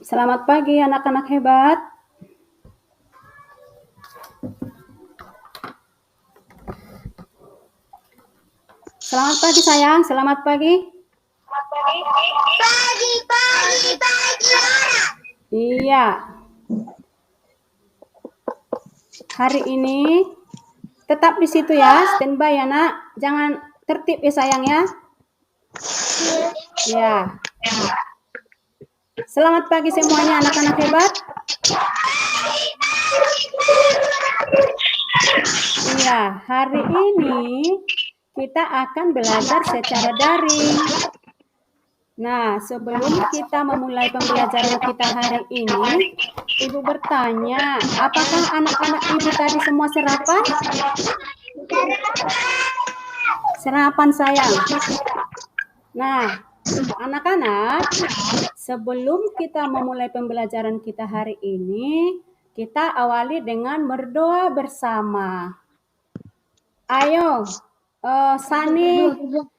Selamat pagi anak-anak hebat. Selamat pagi sayang, selamat pagi. Pagi. Iya. Hari ini tetap di situ ya, standby ya nak. Jangan tertib ya sayang ya. Ya. Selamat pagi semuanya anak-anak hebat. Iya, hari ini kita akan belajar secara daring. Nah, sebelum kita memulai pembelajaran kita hari ini, Ibu bertanya, apakah anak-anak Ibu tadi semua sarapan? Sarapan sayang. Nah, anak-anak, sebelum kita memulai pembelajaran kita hari ini, kita awali dengan berdoa bersama. Ayo, Sani,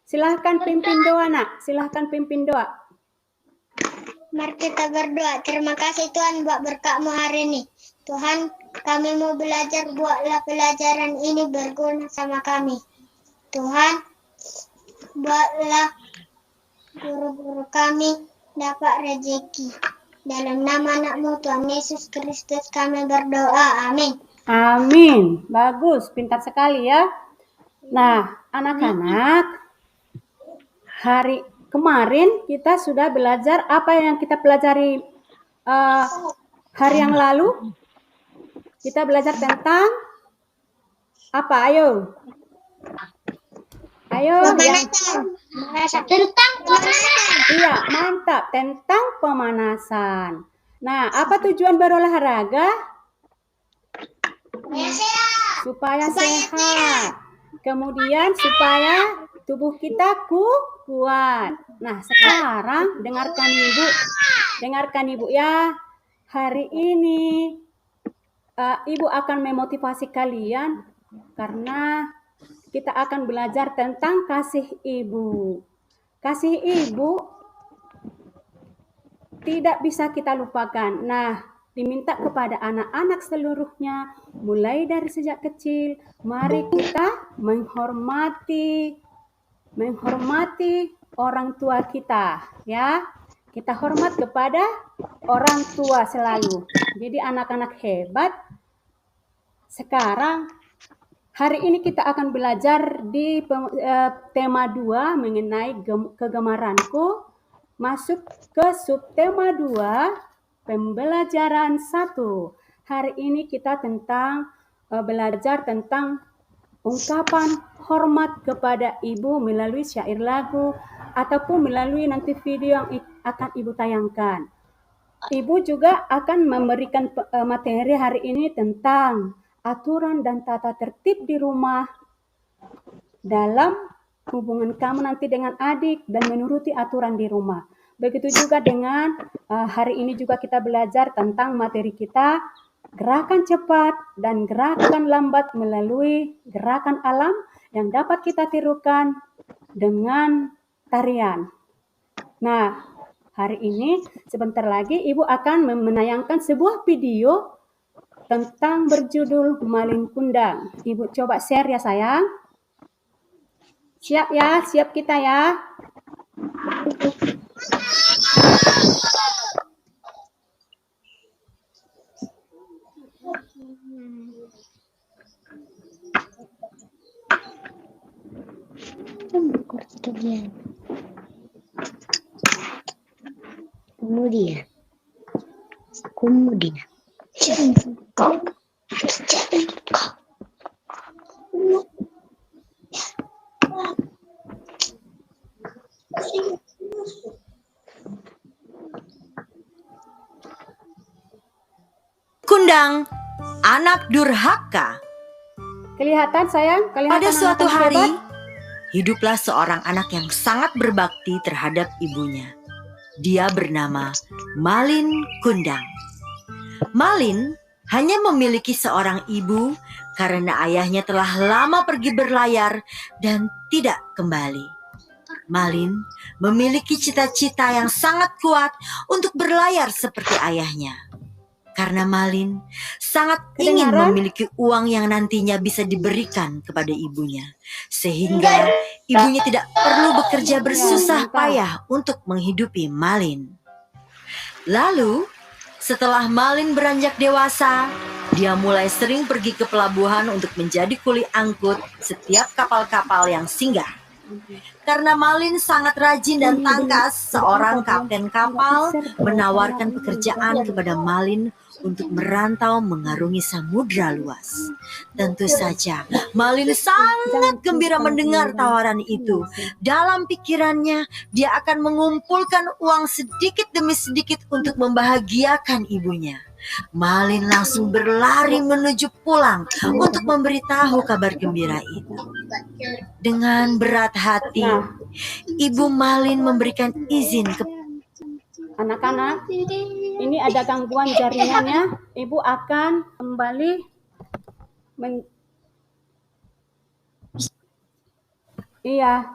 silahkan pimpin doa nak, silahkan pimpin doa. Mari kita berdoa. Terima kasih Tuhan buat berkat-Mu hari ini. Tuhan, kami mau belajar, buatlah pelajaran ini berguna sama kami. Tuhan, buatlah guru-guru kami dapat rezeki. Dalam nama anak-Mu Tuhan Yesus Kristus kami berdoa. Amin. Amin. Bagus, pintar sekali ya. Nah, anak-anak, hari kemarin kita sudah belajar apa yang kita pelajari hari yang lalu. Kita belajar tentang apa? Ayo. Tentang pemanasan. Iya, mantap. Tentang pemanasan. Nah, apa tujuan berolahraga? Supaya sehat. Kemudian supaya tubuh kita kuat. Nah, sekarang dengarkan Ibu ya. Hari ini Ibu akan memotivasi kalian karena kita akan belajar tentang kasih ibu. Kasih ibu tidak bisa kita lupakan. Nah, diminta kepada anak-anak seluruhnya, mulai dari sejak kecil, mari kita menghormati orang tua kita, ya. Kita hormat kepada orang tua selalu. Jadi anak-anak hebat, sekarang hari ini kita akan belajar di tema 2 mengenai kegemaranku. Masuk ke subtema 2, pembelajaran 1. Hari ini kita belajar tentang ungkapan hormat kepada ibu melalui syair lagu ataupun melalui nanti video yang akan ibu tayangkan. Ibu juga akan memberikan materi hari ini tentang aturan dan tata tertib di rumah dalam hubungan kamu nanti dengan adik dan menuruti aturan di rumah. Begitu juga dengan hari ini juga kita belajar tentang materi kita gerakan cepat dan gerakan lambat melalui gerakan alam yang dapat kita tirukan dengan tarian. Nah, hari ini sebentar lagi Ibu akan menayangkan sebuah video tentang berjudul Malin Kundang. Ibu coba share ya sayang. Siap ya, siap kita ya. Kemudian. Kundang, anak durhaka. Kelihatan sayang? Kelihatan Pada suatu anak-anak hari, hebat? hiduplah seorang anak yang sangat berbakti terhadap ibunya. Dia bernama Malin Kundang. Malin hanya memiliki seorang ibu karena ayahnya telah lama pergi berlayar dan tidak kembali. Malin memiliki cita-cita yang sangat kuat untuk berlayar seperti ayahnya. Karena Malin sangat ingin Kedengaran? memiliki uang yang nantinya bisa diberikan kepada ibunya. Sehingga ibunya tidak perlu bekerja bersusah sebentar. payah untuk menghidupi Malin. Lalu, setelah Malin beranjak dewasa, dia mulai sering pergi ke pelabuhan untuk menjadi kuli angkut setiap kapal-kapal yang singgah. Karena Malin sangat rajin dan tangkas, seorang kapten kapal menawarkan pekerjaan kepada Malin untuk merantau mengarungi samudra luas. Tentu saja, Malin sangat gembira mendengar tawaran itu. Dalam pikirannya, dia akan mengumpulkan uang sedikit demi sedikit untuk membahagiakan ibunya. Malin langsung berlari menuju pulang untuk memberitahu kabar gembira itu. Dengan berat hati, Ibu Malin memberikan izin ke Anak-anak, ini ada gangguan jaringannya. Ibu akan kembali Iya,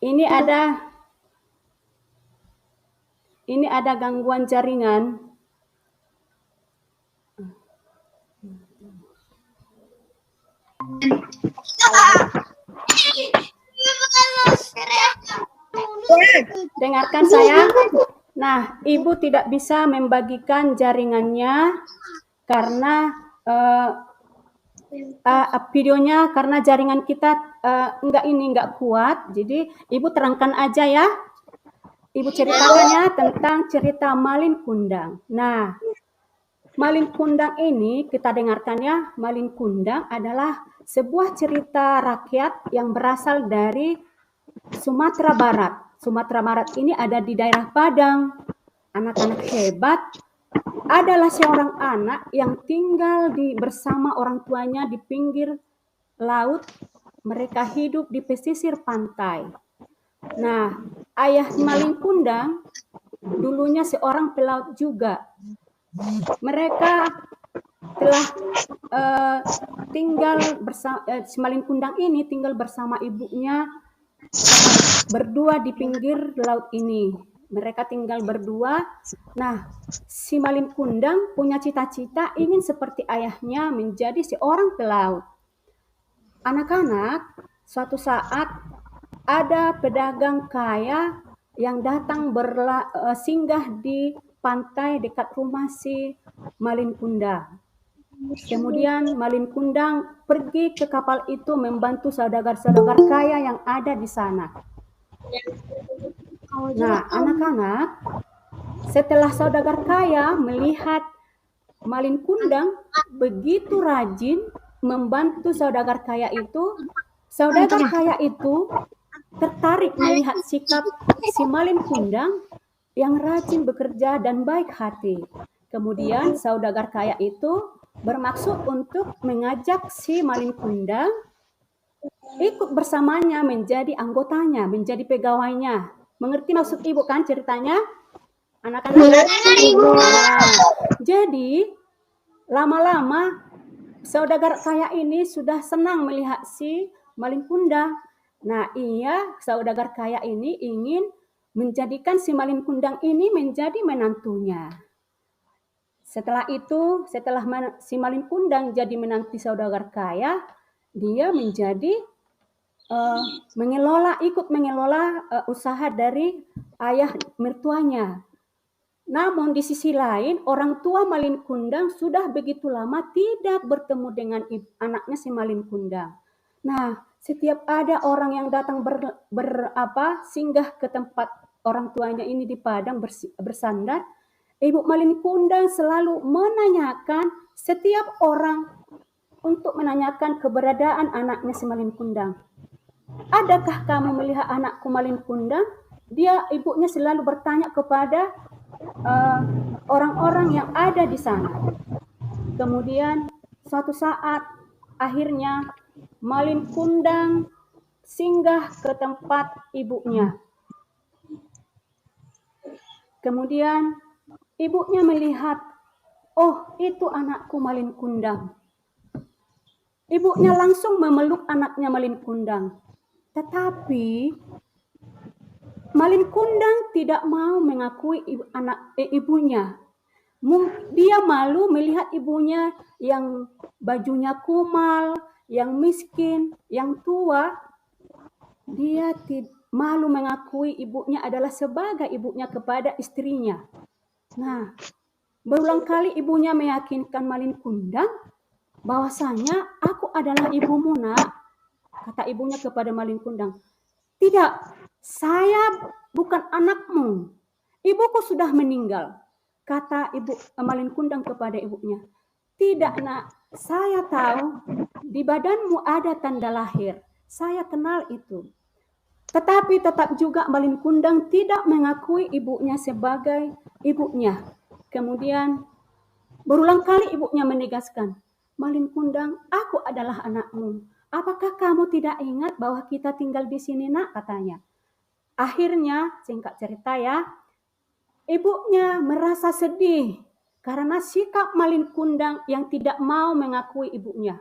ini ada gangguan jaringan. Dengarkan saya. Nah, Ibu tidak bisa membagikan jaringannya karena videonya, karena jaringan kita enggak kuat. Jadi Ibu terangkan aja ya. Ibu ceritakannya tentang cerita Malin Kundang. Nah, Malin Kundang ini kita dengarkan ya. Malin Kundang adalah sebuah cerita rakyat yang berasal dari Sumatera Barat. Sumatera Barat ini ada di daerah Padang. Anak-anak hebat adalah seorang anak yang tinggal bersama orang tuanya di pinggir laut. Mereka hidup di pesisir pantai. Nah, ayah Malin Kundang dulunya seorang pelaut juga. Mereka telah tinggal bersama, Malin Kundang ini tinggal bersama ibunya berdua di pinggir laut ini. Mereka tinggal berdua. Nah, si Malin Kundang punya cita-cita ingin seperti ayahnya menjadi seorang pelaut. Anak-anak, suatu saat ada pedagang kaya yang datang singgah di pantai dekat rumah si Malin Kundang. Kemudian Malin Kundang pergi ke kapal itu membantu saudagar-saudagar kaya yang ada di sana. Nah, anak-anak, setelah saudagar kaya melihat Malin Kundang begitu rajin membantu saudagar kaya itu tertarik melihat sikap si Malin Kundang yang rajin bekerja dan baik hati. Kemudian saudagar kaya itu bermaksud untuk mengajak si Malin Kundang ikut bersamanya menjadi anggotanya, menjadi pegawainya. Mengerti maksud Ibu kan ceritanya? Anak-anak? Nah, jadi lama-lama saudagar kaya ini sudah senang melihat si Malin Kundang. Nah, saudagar kaya ini ingin menjadikan si Malin Kundang ini menjadi menantunya. Setelah itu, si Malin Kundang jadi menantu saudagar kaya, dia menjadi ikut mengelola usaha dari ayah mertuanya. Namun di sisi lain, orang tua Malin Kundang sudah begitu lama tidak bertemu dengan anaknya si Malin Kundang. Nah, setiap ada orang yang datang singgah ke tempat orang tuanya ini di Padang bersandar, Ibu Malin Kundang selalu menanyakan setiap orang untuk menanyakan keberadaan anaknya si Malin Kundang. Adakah kamu melihat anakku Malin Kundang? Ibunya selalu bertanya kepada orang-orang yang ada di sana. Kemudian suatu saat akhirnya Malin Kundang singgah ke tempat ibunya. Kemudian ibunya melihat, oh itu anakku Malin Kundang. Ibunya langsung memeluk anaknya Malin Kundang. Tetapi Malin Kundang tidak mau mengakui ibunya. Dia malu melihat ibunya yang bajunya kumal, yang miskin, yang tua. Dia malu mengakui ibunya adalah sebagai ibunya kepada istrinya. Nah, berulang kali ibunya meyakinkan Malin Kundang bahwasanya aku adalah ibumu, Nak. Kata ibunya kepada Malin Kundang. Tidak, saya bukan anakmu. Ibuku sudah meninggal. Kata Malin Kundang kepada ibunya. Tidak, Nak. Saya tahu di badanmu ada tanda lahir. Saya kenal itu. Tetapi tetap juga Malin Kundang tidak mengakui ibunya sebagai ibunya. Kemudian berulang kali ibunya menegaskan, Malin Kundang, aku adalah anakmu. Apakah kamu tidak ingat bahwa kita tinggal di sini, Nak? Katanya. Akhirnya, singkat cerita ya, ibunya merasa sedih karena sikap Malin Kundang yang tidak mau mengakui ibunya.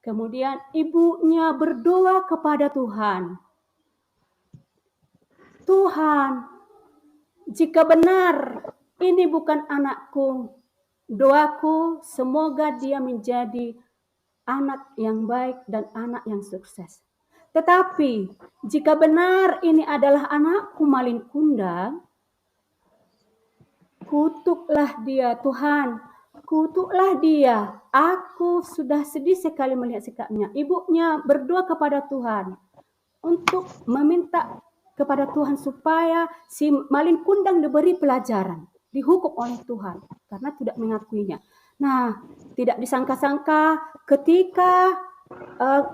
Kemudian ibunya berdoa kepada Tuhan. Tuhan, jika benar ini bukan anakku, doaku semoga dia menjadi anak yang baik dan anak yang sukses. Tetapi jika benar ini adalah anakku Malin Kundang, kutuklah dia Tuhan, kutuklah dia. Aku sudah sedih sekali melihat sikapnya. Ibunya berdoa kepada Tuhan untuk meminta kepada Tuhan supaya si Malin Kundang diberi pelajaran, dihukum oleh Tuhan karena tidak mengakuinya. Nah, tidak disangka-sangka ketika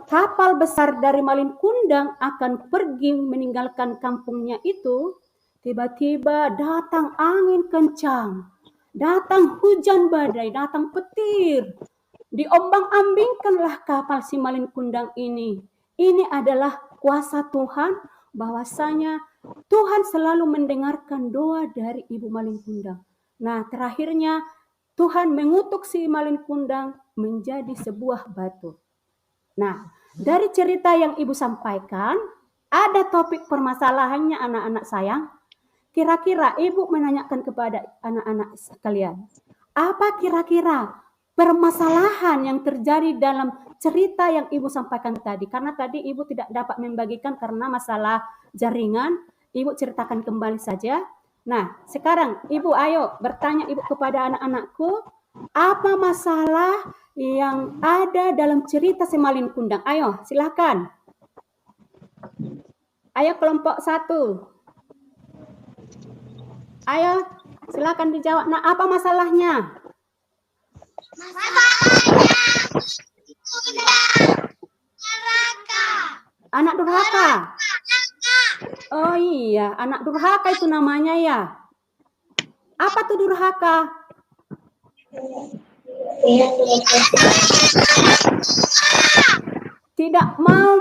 kapal besar dari Malin Kundang akan pergi meninggalkan kampungnya itu, tiba-tiba datang angin kencang, datang hujan badai, datang petir. Diombang-ambingkanlah kapal si Malin Kundang ini. Ini adalah kuasa Tuhan, bahwasanya Tuhan selalu mendengarkan doa dari Ibu Malin Kundang. Nah, terakhirnya Tuhan mengutuk si Malin Kundang menjadi sebuah batu. Nah, dari cerita yang Ibu sampaikan, ada topik permasalahannya anak-anak sayang. Kira-kira Ibu menanyakan kepada anak-anak sekalian, apa kira-kira permasalahan yang terjadi dalam cerita yang Ibu sampaikan tadi? Karena tadi Ibu tidak dapat membagikan karena masalah jaringan. Ibu ceritakan kembali saja. Nah, sekarang Ibu ayo bertanya Ibu kepada anak-anakku, apa masalah yang ada dalam cerita si Malin Kundang? Ayo, silakan. Ayo kelompok 1. Ayo, silakan dijawab. Nah, apa masalahnya? Anak durhaka. Oh iya, anak durhaka itu namanya ya. Apa tuh durhaka? Tidak mau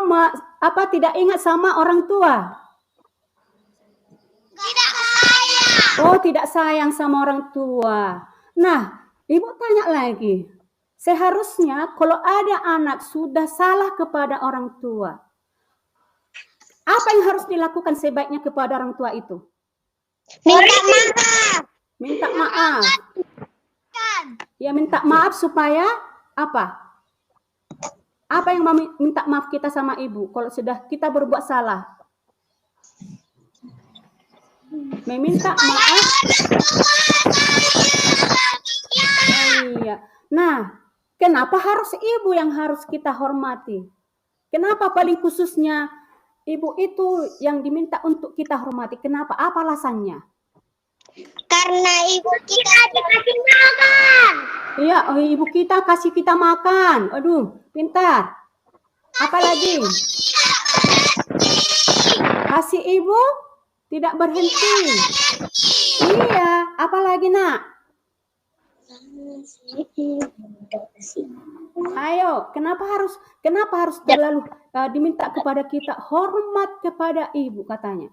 tidak ingat sama orang tua. Oh, tidak sayang sama orang tua. Nah, Ibu tanya lagi. Seharusnya kalau ada anak sudah salah kepada orang tua, apa yang harus dilakukan sebaiknya kepada orang tua itu? Minta maaf. Minta maaf. Ya, minta maaf supaya apa? Apa yang minta maaf kita sama Ibu kalau sudah kita berbuat salah? Meminta maaf. Iya. Nah, kenapa harus Ibu yang harus kita hormati? Kenapa paling khususnya Ibu itu yang diminta untuk kita hormati? Kenapa? Apa alasannya? Karena ibu kita dikasih makan. Iya, ibu kita kasih kita makan. Aduh, pintar. Apa lagi? Kasih ibu tidak berhenti. Iya, apa lagi, Nak? Ayo, kenapa harus terlalu diminta kepada kita hormat kepada ibu katanya?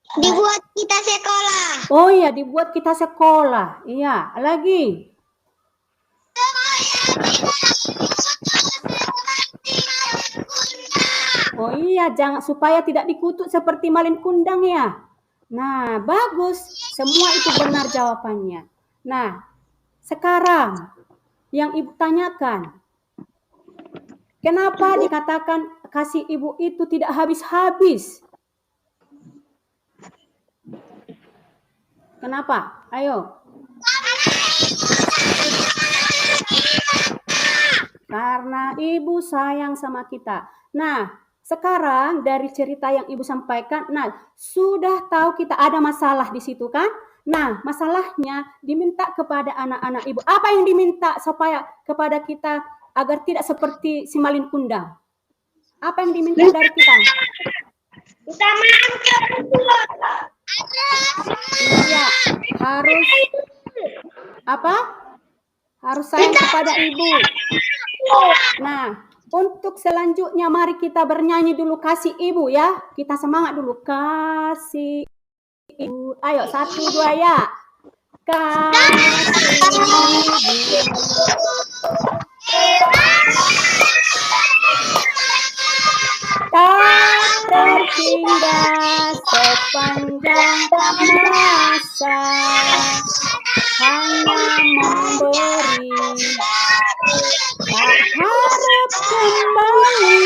Dibuat kita sekolah. Oh iya, dibuat kita sekolah. Iya, lagi. Oh iya, jangan supaya tidak dikutuk seperti malin kundang ya. Nah, bagus. Semua itu benar jawabannya. Nah, sekarang yang Ibu tanyakan, kenapa dikatakan kasih Ibu itu tidak habis-habis? Kenapa? Ayo. Karena Ibu sayang sama kita. Nah, sekarang dari cerita yang Ibu sampaikan, nah sudah tahu kita ada masalah di situ kan? Nah, masalahnya diminta kepada anak-anak Ibu. Apa yang diminta supaya kepada kita agar tidak seperti si malin kundang? Apa yang diminta dari kita? Iya, harus apa? Harus sayang kepada Ibu. Nah, untuk selanjutnya mari kita bernyanyi dulu kasih Ibu ya. Kita semangat dulu. Kasih Ibu. Ayo, 1, 2 ya. Kasih Ibu. Tak terhingga sepanjang masa hanya memberi, tak harap kembali,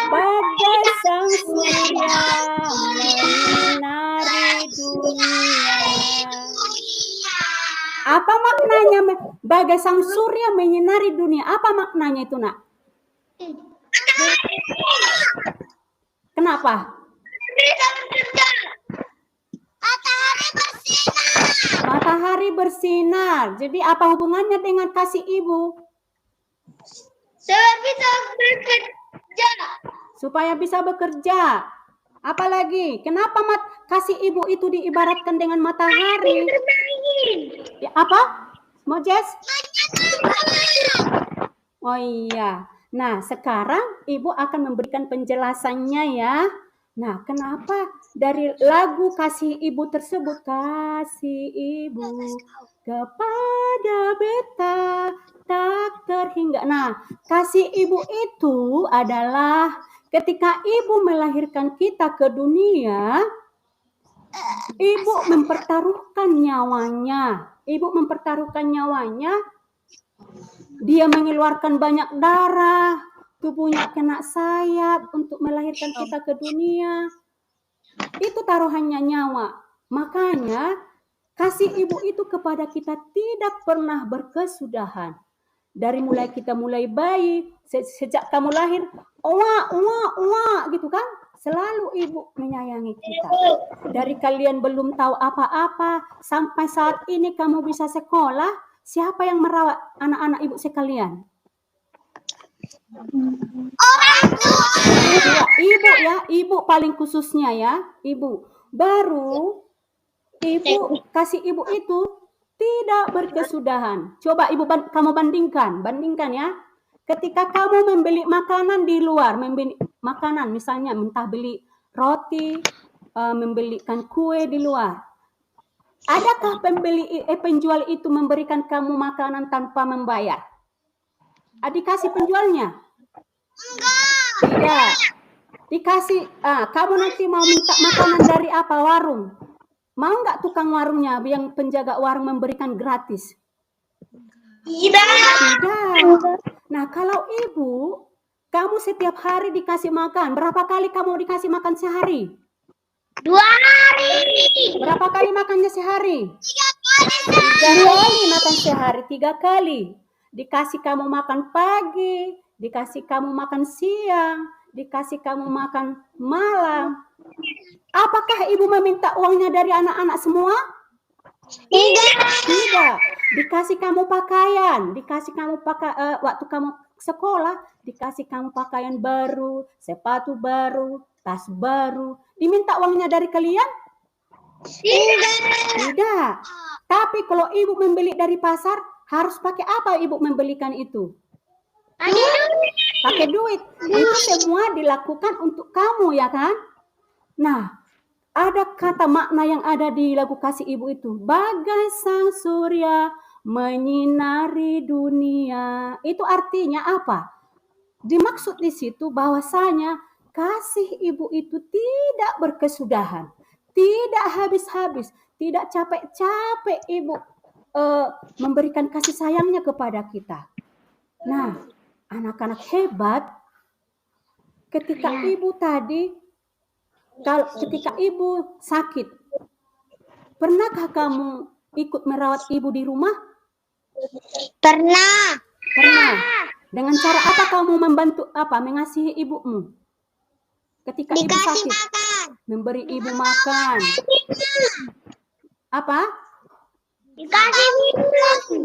bagai sang surya menyinari dunia. Apa maknanya bagai sang surya menyinari dunia? Apa maknanya itu, Nak? Kenapa? Matahari bersinar. Jadi apa hubungannya dengan kasih Ibu? Supaya bisa bekerja. Apalagi, kenapa kasih Ibu itu diibaratkan dengan matahari? Ya, apa? Mau Jess? Oh iya. Nah, sekarang Ibu akan memberikan penjelasannya ya. Nah, kenapa dari lagu kasih Ibu tersebut, kasih Ibu kepada beta tak terhingga. Nah, kasih Ibu itu adalah ketika Ibu melahirkan kita ke dunia, Ibu mempertaruhkan nyawanya. Ibu mempertaruhkan nyawanya. Dia mengeluarkan banyak darah, tubuhnya kena sayap untuk melahirkan kita ke dunia. Itu taruhannya nyawa. Makanya kasih Ibu itu kepada kita tidak pernah berkesudahan. Dari mulai kita mulai bayi, sejak kamu lahir, gitu kan? Selalu Ibu menyayangi kita. Dari kalian belum tahu apa-apa, sampai saat ini kamu bisa sekolah, siapa yang merawat anak-anak Ibu sekalian? Orang tua. Ibu ya, Ibu paling khususnya ya, Ibu. Baru Ibu kasih Ibu itu tidak berkesudahan. Coba Ibu kamu bandingkan ya. Ketika kamu membeli makanan di luar, membeli makanan misalnya entah beli roti, membelikan kue di luar. Adakah penjual itu memberikan kamu makanan tanpa membayar? Dikasih penjualnya? Enggak. Tidak. Dikasih, kamu nanti mau minta makanan dari apa? Warung. Mau nggak tukang warungnya yang penjaga warung memberikan gratis? Tidak. Nah, kalau Ibu, kamu setiap hari dikasih makan. Berapa kali kamu dikasih makan sehari? 2 hari. Berapa kali makannya sehari? 3 kali makan sehari, 3 kali. Dikasih kamu makan pagi, dikasih kamu makan siang, dikasih kamu makan malam. Apakah Ibu meminta uangnya dari anak-anak semua? Tidak. Dikasih kamu pakaian, dikasih kamu waktu kamu sekolah, dikasih kamu pakaian baru, sepatu baru, tas baru. Diminta uangnya dari kalian? Tidak. Tapi kalau Ibu membeli dari pasar, harus pakai apa Ibu membelikan itu? Pakai duit. Itu semua dilakukan untuk kamu ya kan? Nah, ada kata makna yang ada di lagu kasih Ibu itu. Bagai sang surya menyinari dunia. Itu artinya apa? Dimaksud di situ bahwasanya kasih ibu itu tidak berkesudahan, tidak habis-habis, tidak capek-capek ibu memberikan kasih sayangnya kepada kita. Nah, anak-anak hebat, ketika ibu tadi, ketika ibu sakit, pernahkah kamu ikut merawat ibu di rumah? Pernah. Pernah. Dengan cara apa kamu membantu mengasihi ibumu? Ketika ibu Dikasih sakit, makan. memberi ibu makan. Apa? Dikasih minum.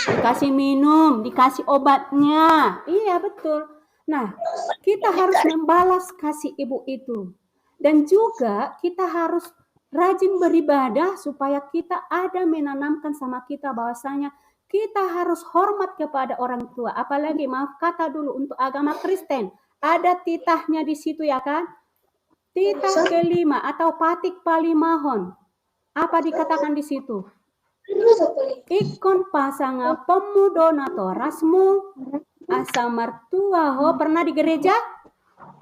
Dikasih minum, dikasih obatnya. Iya, betul. Nah, kita harus membalas kasih ibu itu. Dan juga kita harus rajin beribadah supaya kita ada menanamkan sama kita bahwasanya kita harus hormat kepada orang tua. Apalagi maaf kata dulu untuk agama Kristen. Ada titahnya di situ ya kan? Titah kelima atau patik palimahon. Apa dikatakan di situ? Ikon pasanga pemudo natorasmu asa martuaho. Pernah di gereja?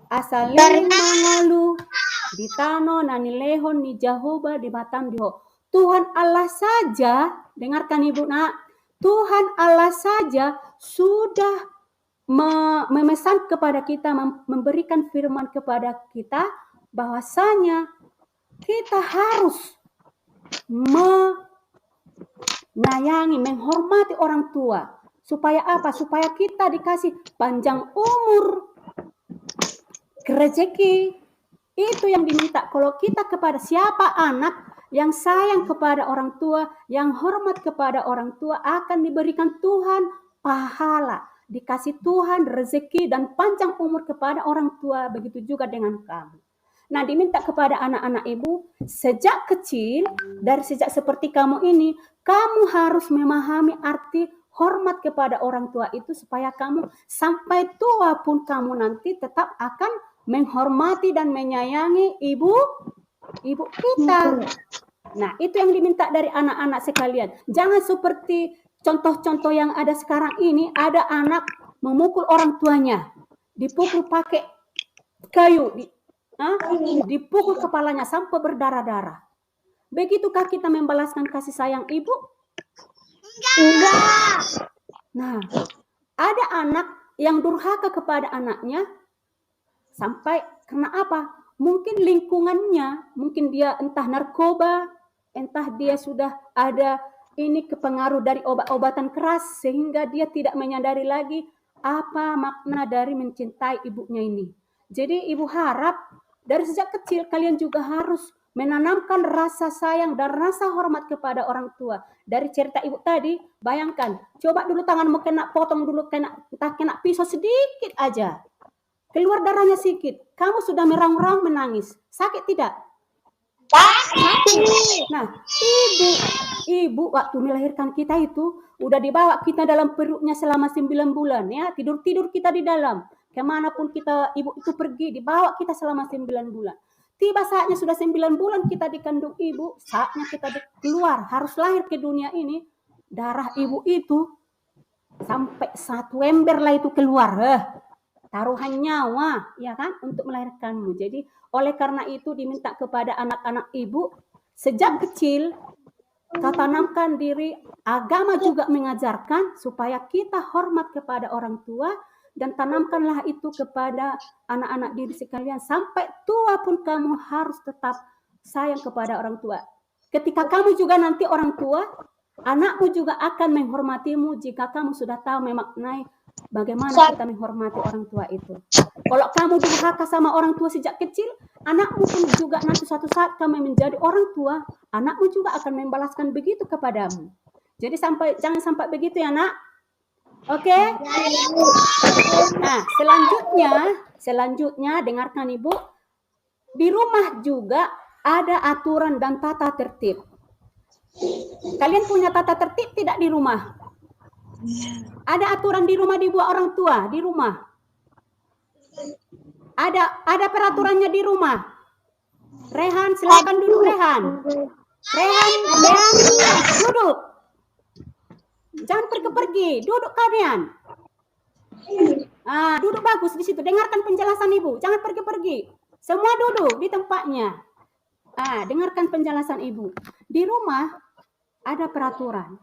Asal mangalu di tano nanilehon ni Jahoba di Batam diho. Tuhan Allah saja, dengarkan ibu nak, Tuhan Allah saja sudah memesan kepada kita, memberikan firman kepada kita bahwasanya kita harus menyayangi, menghormati orang tua. Supaya apa? Supaya kita dikasih panjang umur, rezeki. Itu yang diminta. Kalau kita kepada siapa anak yang sayang kepada orang tua, yang hormat kepada orang tua, akan diberikan Tuhan pahala, dikasih Tuhan rezeki dan panjang umur kepada orang tua. Begitu juga dengan kamu. Nah, diminta kepada anak-anak ibu sejak kecil, dari sejak seperti kamu ini, kamu harus memahami arti hormat kepada orang tua itu supaya kamu sampai tua pun kamu nanti tetap akan menghormati dan menyayangi ibu kita. Nah, itu yang diminta dari anak-anak sekalian. Jangan seperti contoh-contoh yang ada sekarang ini, ada anak memukul orang tuanya, dipukul pakai kayu, dipukul kepalanya sampai berdarah-darah. Begitukah kita membalaskan kasih sayang ibu? Enggak. Nah, ada anak yang durhaka kepada anaknya sampai karena apa? Mungkin lingkungannya, mungkin dia entah narkoba, entah dia sudah ada ini kepengaruh dari obat-obatan keras sehingga dia tidak menyadari lagi apa makna dari mencintai ibunya ini. Jadi ibu harap dari sejak kecil kalian juga harus menanamkan rasa sayang dan rasa hormat kepada orang tua. Dari cerita ibu tadi, bayangkan, coba dulu tanganmu kena potong dulu, kena pisau sedikit aja. Keluar darahnya sedikit, kamu sudah meraung-raung menangis. Sakit tidak? Sakit. Nah, ibu waktu melahirkan kita itu udah dibawa kita dalam perutnya selama 9 bulan ya, tidur-tidur kita di dalam. Kemanapun kita ibu itu pergi, dibawa kita selama 9 bulan. Tiba saatnya sudah 9 bulan kita dikandung ibu, saatnya kita keluar, harus lahir ke dunia ini. Darah ibu itu sampai 1 ember lah itu keluar. Taruhan nyawa, ya kan, untuk melahirkanmu. Jadi, oleh karena itu diminta kepada anak-anak ibu, sejak kecil, kau tanamkan diri, agama juga mengajarkan supaya kita hormat kepada orang tua, dan tanamkanlah itu kepada anak-anak diri sekalian. Sampai tua pun kamu harus tetap sayang kepada orang tua. Ketika kamu juga nanti orang tua, anakmu juga akan menghormatimu jika kamu sudah tahu memaknai bagaimana kita menghormati orang tua itu. Kalau kamu durhaka sama orang tua sejak kecil, anakmu pun juga nanti suatu saat kamu menjadi orang tua, anakmu juga akan membalaskan begitu kepadamu. Jadi jangan sampai begitu ya nak. Oke? Nah, selanjutnya dengarkan ibu. Di rumah juga ada aturan dan tata tertib. Kalian punya tata tertib tidak di rumah? Ada aturan di rumah dibuat orang tua di rumah. Ada peraturannya di rumah. Rehan, silakan duduk Rehan. Rehan, duduk. Jangan pergi-pergi, duduk kalian. Duduk bagus di situ. Dengarkan penjelasan Ibu. Jangan pergi-pergi. Semua duduk di tempatnya. Dengarkan penjelasan Ibu. Di rumah ada peraturan.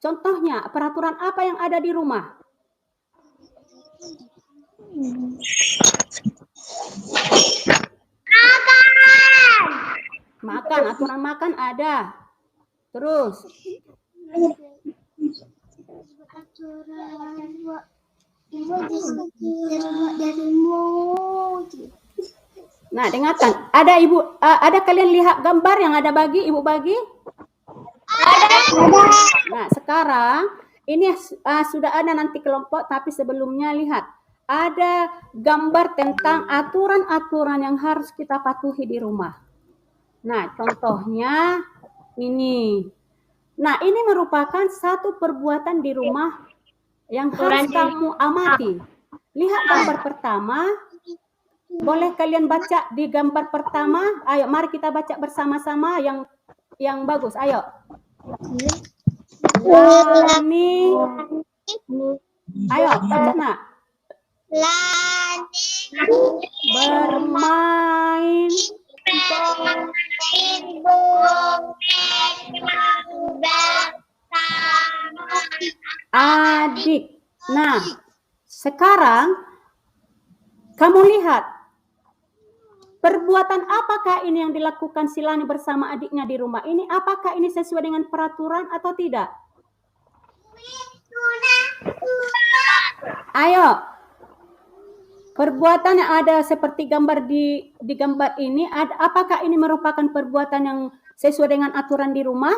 Contohnya, peraturan apa yang ada di rumah? Makan, aturan makan ada. Terus, nah, dengarkan. Ada Ibu, ada kalian lihat gambar yang ada bagi Ibu bagi? Nah, sekarang ini sudah ada nanti kelompok, tapi sebelumnya lihat. Ada gambar tentang aturan-aturan yang harus kita patuhi di rumah. Nah, contohnya ini. Nah, ini merupakan satu perbuatan di rumah yang harus kamu amati. Lihat gambar pertama. Boleh kalian baca di gambar pertama? Ayo, mari kita baca bersama-sama yang bagus. Ayo. Lani. Ayo, baca nak. Lani Bermain adik. Nah, sekarang kamu lihat perbuatan apakah ini yang dilakukan si Lani bersama adiknya di rumah ini? Apakah ini sesuai dengan peraturan atau tidak? Ayo, perbuatan yang ada seperti gambar di gambar ini, apakah ini merupakan perbuatan yang sesuai dengan aturan di rumah?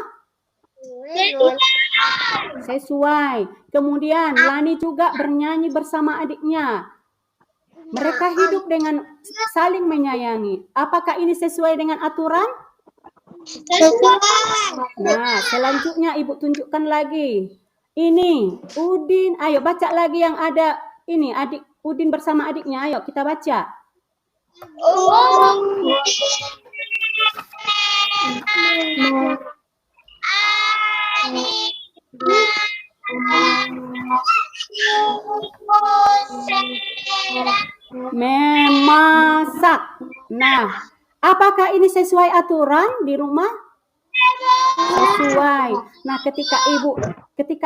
Sesuai. Kemudian Lani juga bernyanyi bersama adiknya. Mereka hidup dengan saling menyayangi. Apakah ini sesuai dengan aturan? Nah, selanjutnya Ibu tunjukkan lagi. Ini Udin, ayo baca lagi yang ada ini, adik Udin bersama adiknya. Ayo kita baca. Memasak. Nah, apakah ini sesuai aturan di rumah? Sesuai. Nah, ketika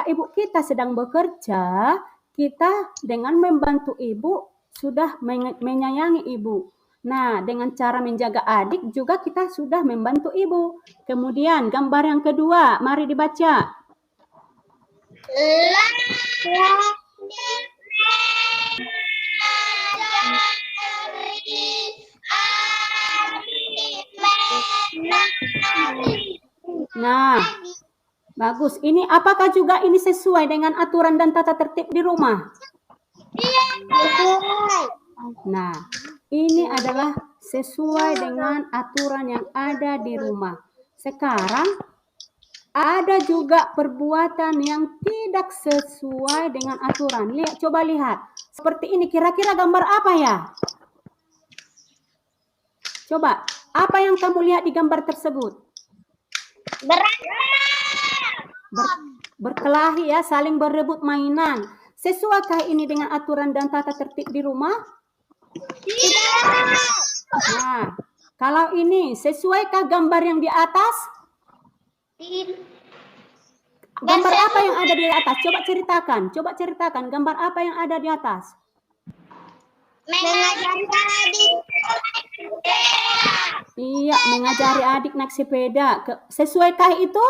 ibu kita sedang bekerja, kita dengan membantu ibu sudah menyayangi ibu. Nah, dengan cara menjaga adik juga kita sudah membantu ibu. Kemudian gambar yang kedua, mari dibaca. Nah, bagus. Ini apakah juga ini sesuai dengan aturan dan tata tertib di rumah? Nah, ini adalah sesuai dengan aturan yang ada di rumah. Sekarang ada juga perbuatan yang tidak sesuai dengan aturan. Lihat, coba lihat. Seperti ini, kira-kira gambar apa ya? Coba, apa yang kamu lihat di gambar tersebut? Berkelahi ya, saling berebut mainan. Sesuaikah ini dengan aturan dan tata tertib di rumah? Nah, kalau ini sesuaikah gambar yang di atas? Gambar apa yang ada di atas? Coba ceritakan gambar apa yang ada di atas? Mengajari adik. Iya, mengajari adik naik sepeda. Sesuaikah itu?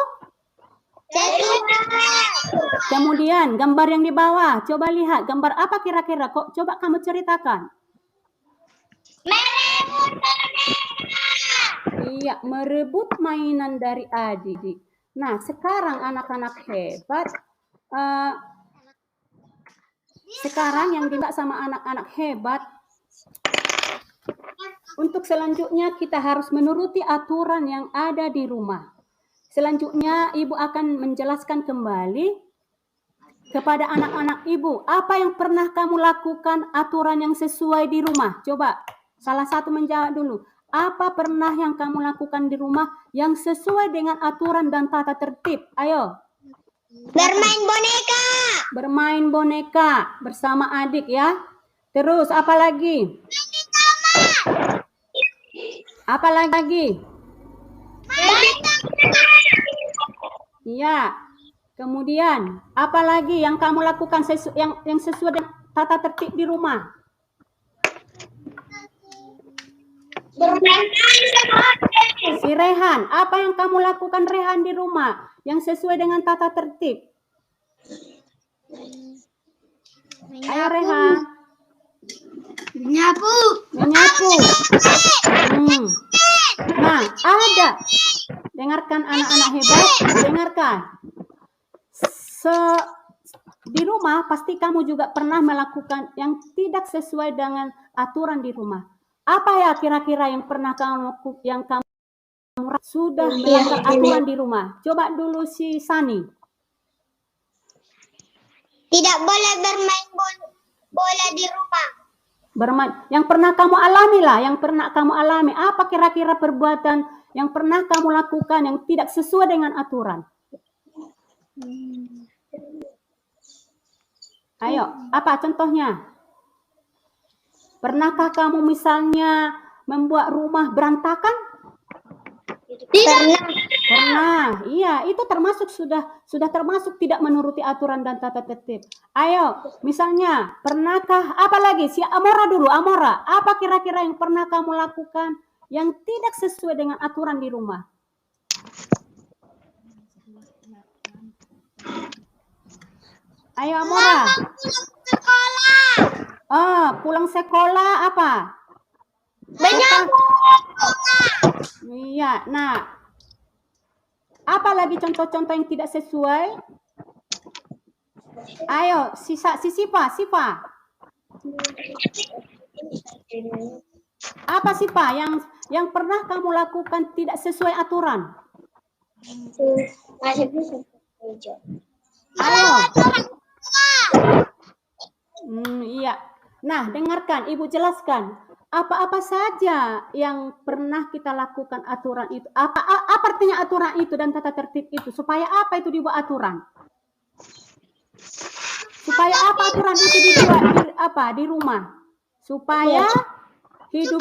Kemudian gambar yang di bawah, coba lihat gambar apa kira-kira? Kok coba kamu ceritakan. Iya, merebut mainan dari adik. Nah, sekarang anak-anak hebat. Sekarang yang tidak sama anak-anak hebat. Untuk selanjutnya kita harus menuruti aturan yang ada di rumah. Selanjutnya Ibu akan menjelaskan kembali kepada anak-anak Ibu. Apa yang pernah kamu lakukan aturan yang sesuai di rumah? Coba salah satu menjawab dulu. Apa pernah yang kamu lakukan di rumah yang sesuai dengan aturan dan tata tertib? Ayo. Bermain boneka. Bermain boneka bersama adik ya. Terus apa lagi? Apa lagi? Iya. Kemudian apa lagi yang kamu lakukan yang sesuai dengan tata tertib di rumah? Si Rehan, apa yang kamu lakukan Rehan di rumah yang sesuai dengan tata tertib? Ayo Rehan. Menyapu. Nah, ada. Dengarkan anak-anak hebat, dengarkan. Di rumah pasti kamu juga pernah melakukan yang tidak sesuai dengan aturan di rumah. Apa ya kira-kira yang pernah kamu sudah melanggar aturan di rumah? Coba dulu si Sani. Tidak boleh bermain bola di rumah. Bermain. Yang pernah kamu alami lah, yang pernah kamu alami. Apa kira-kira perbuatan yang pernah kamu lakukan yang tidak sesuai dengan aturan? Ayo, apa contohnya? Pernahkah kamu misalnya membuat rumah berantakan? Pernah. Iya, itu termasuk sudah termasuk tidak menuruti aturan dan tata tertib. Ayo, misalnya, pernahkah apa lagi? Si Amora dulu, Amora. Apa kira-kira yang pernah kamu lakukan yang tidak sesuai dengan aturan di rumah? Ayo Amora. Pulang sekolah apa? Menyapu. Iya, nah. Apa lagi contoh-contoh yang tidak sesuai? Ayo, si Sipa. Apa Sipa yang pernah kamu lakukan tidak sesuai aturan? Ayo. Iya. Nah, dengarkan, Ibu jelaskan. Apa-apa saja yang pernah kita lakukan aturan itu? Apa artinya aturan itu dan tata tertib itu? Supaya apa itu dibuat aturan? Supaya apa aturan itu dibuat di rumah? Supaya hidup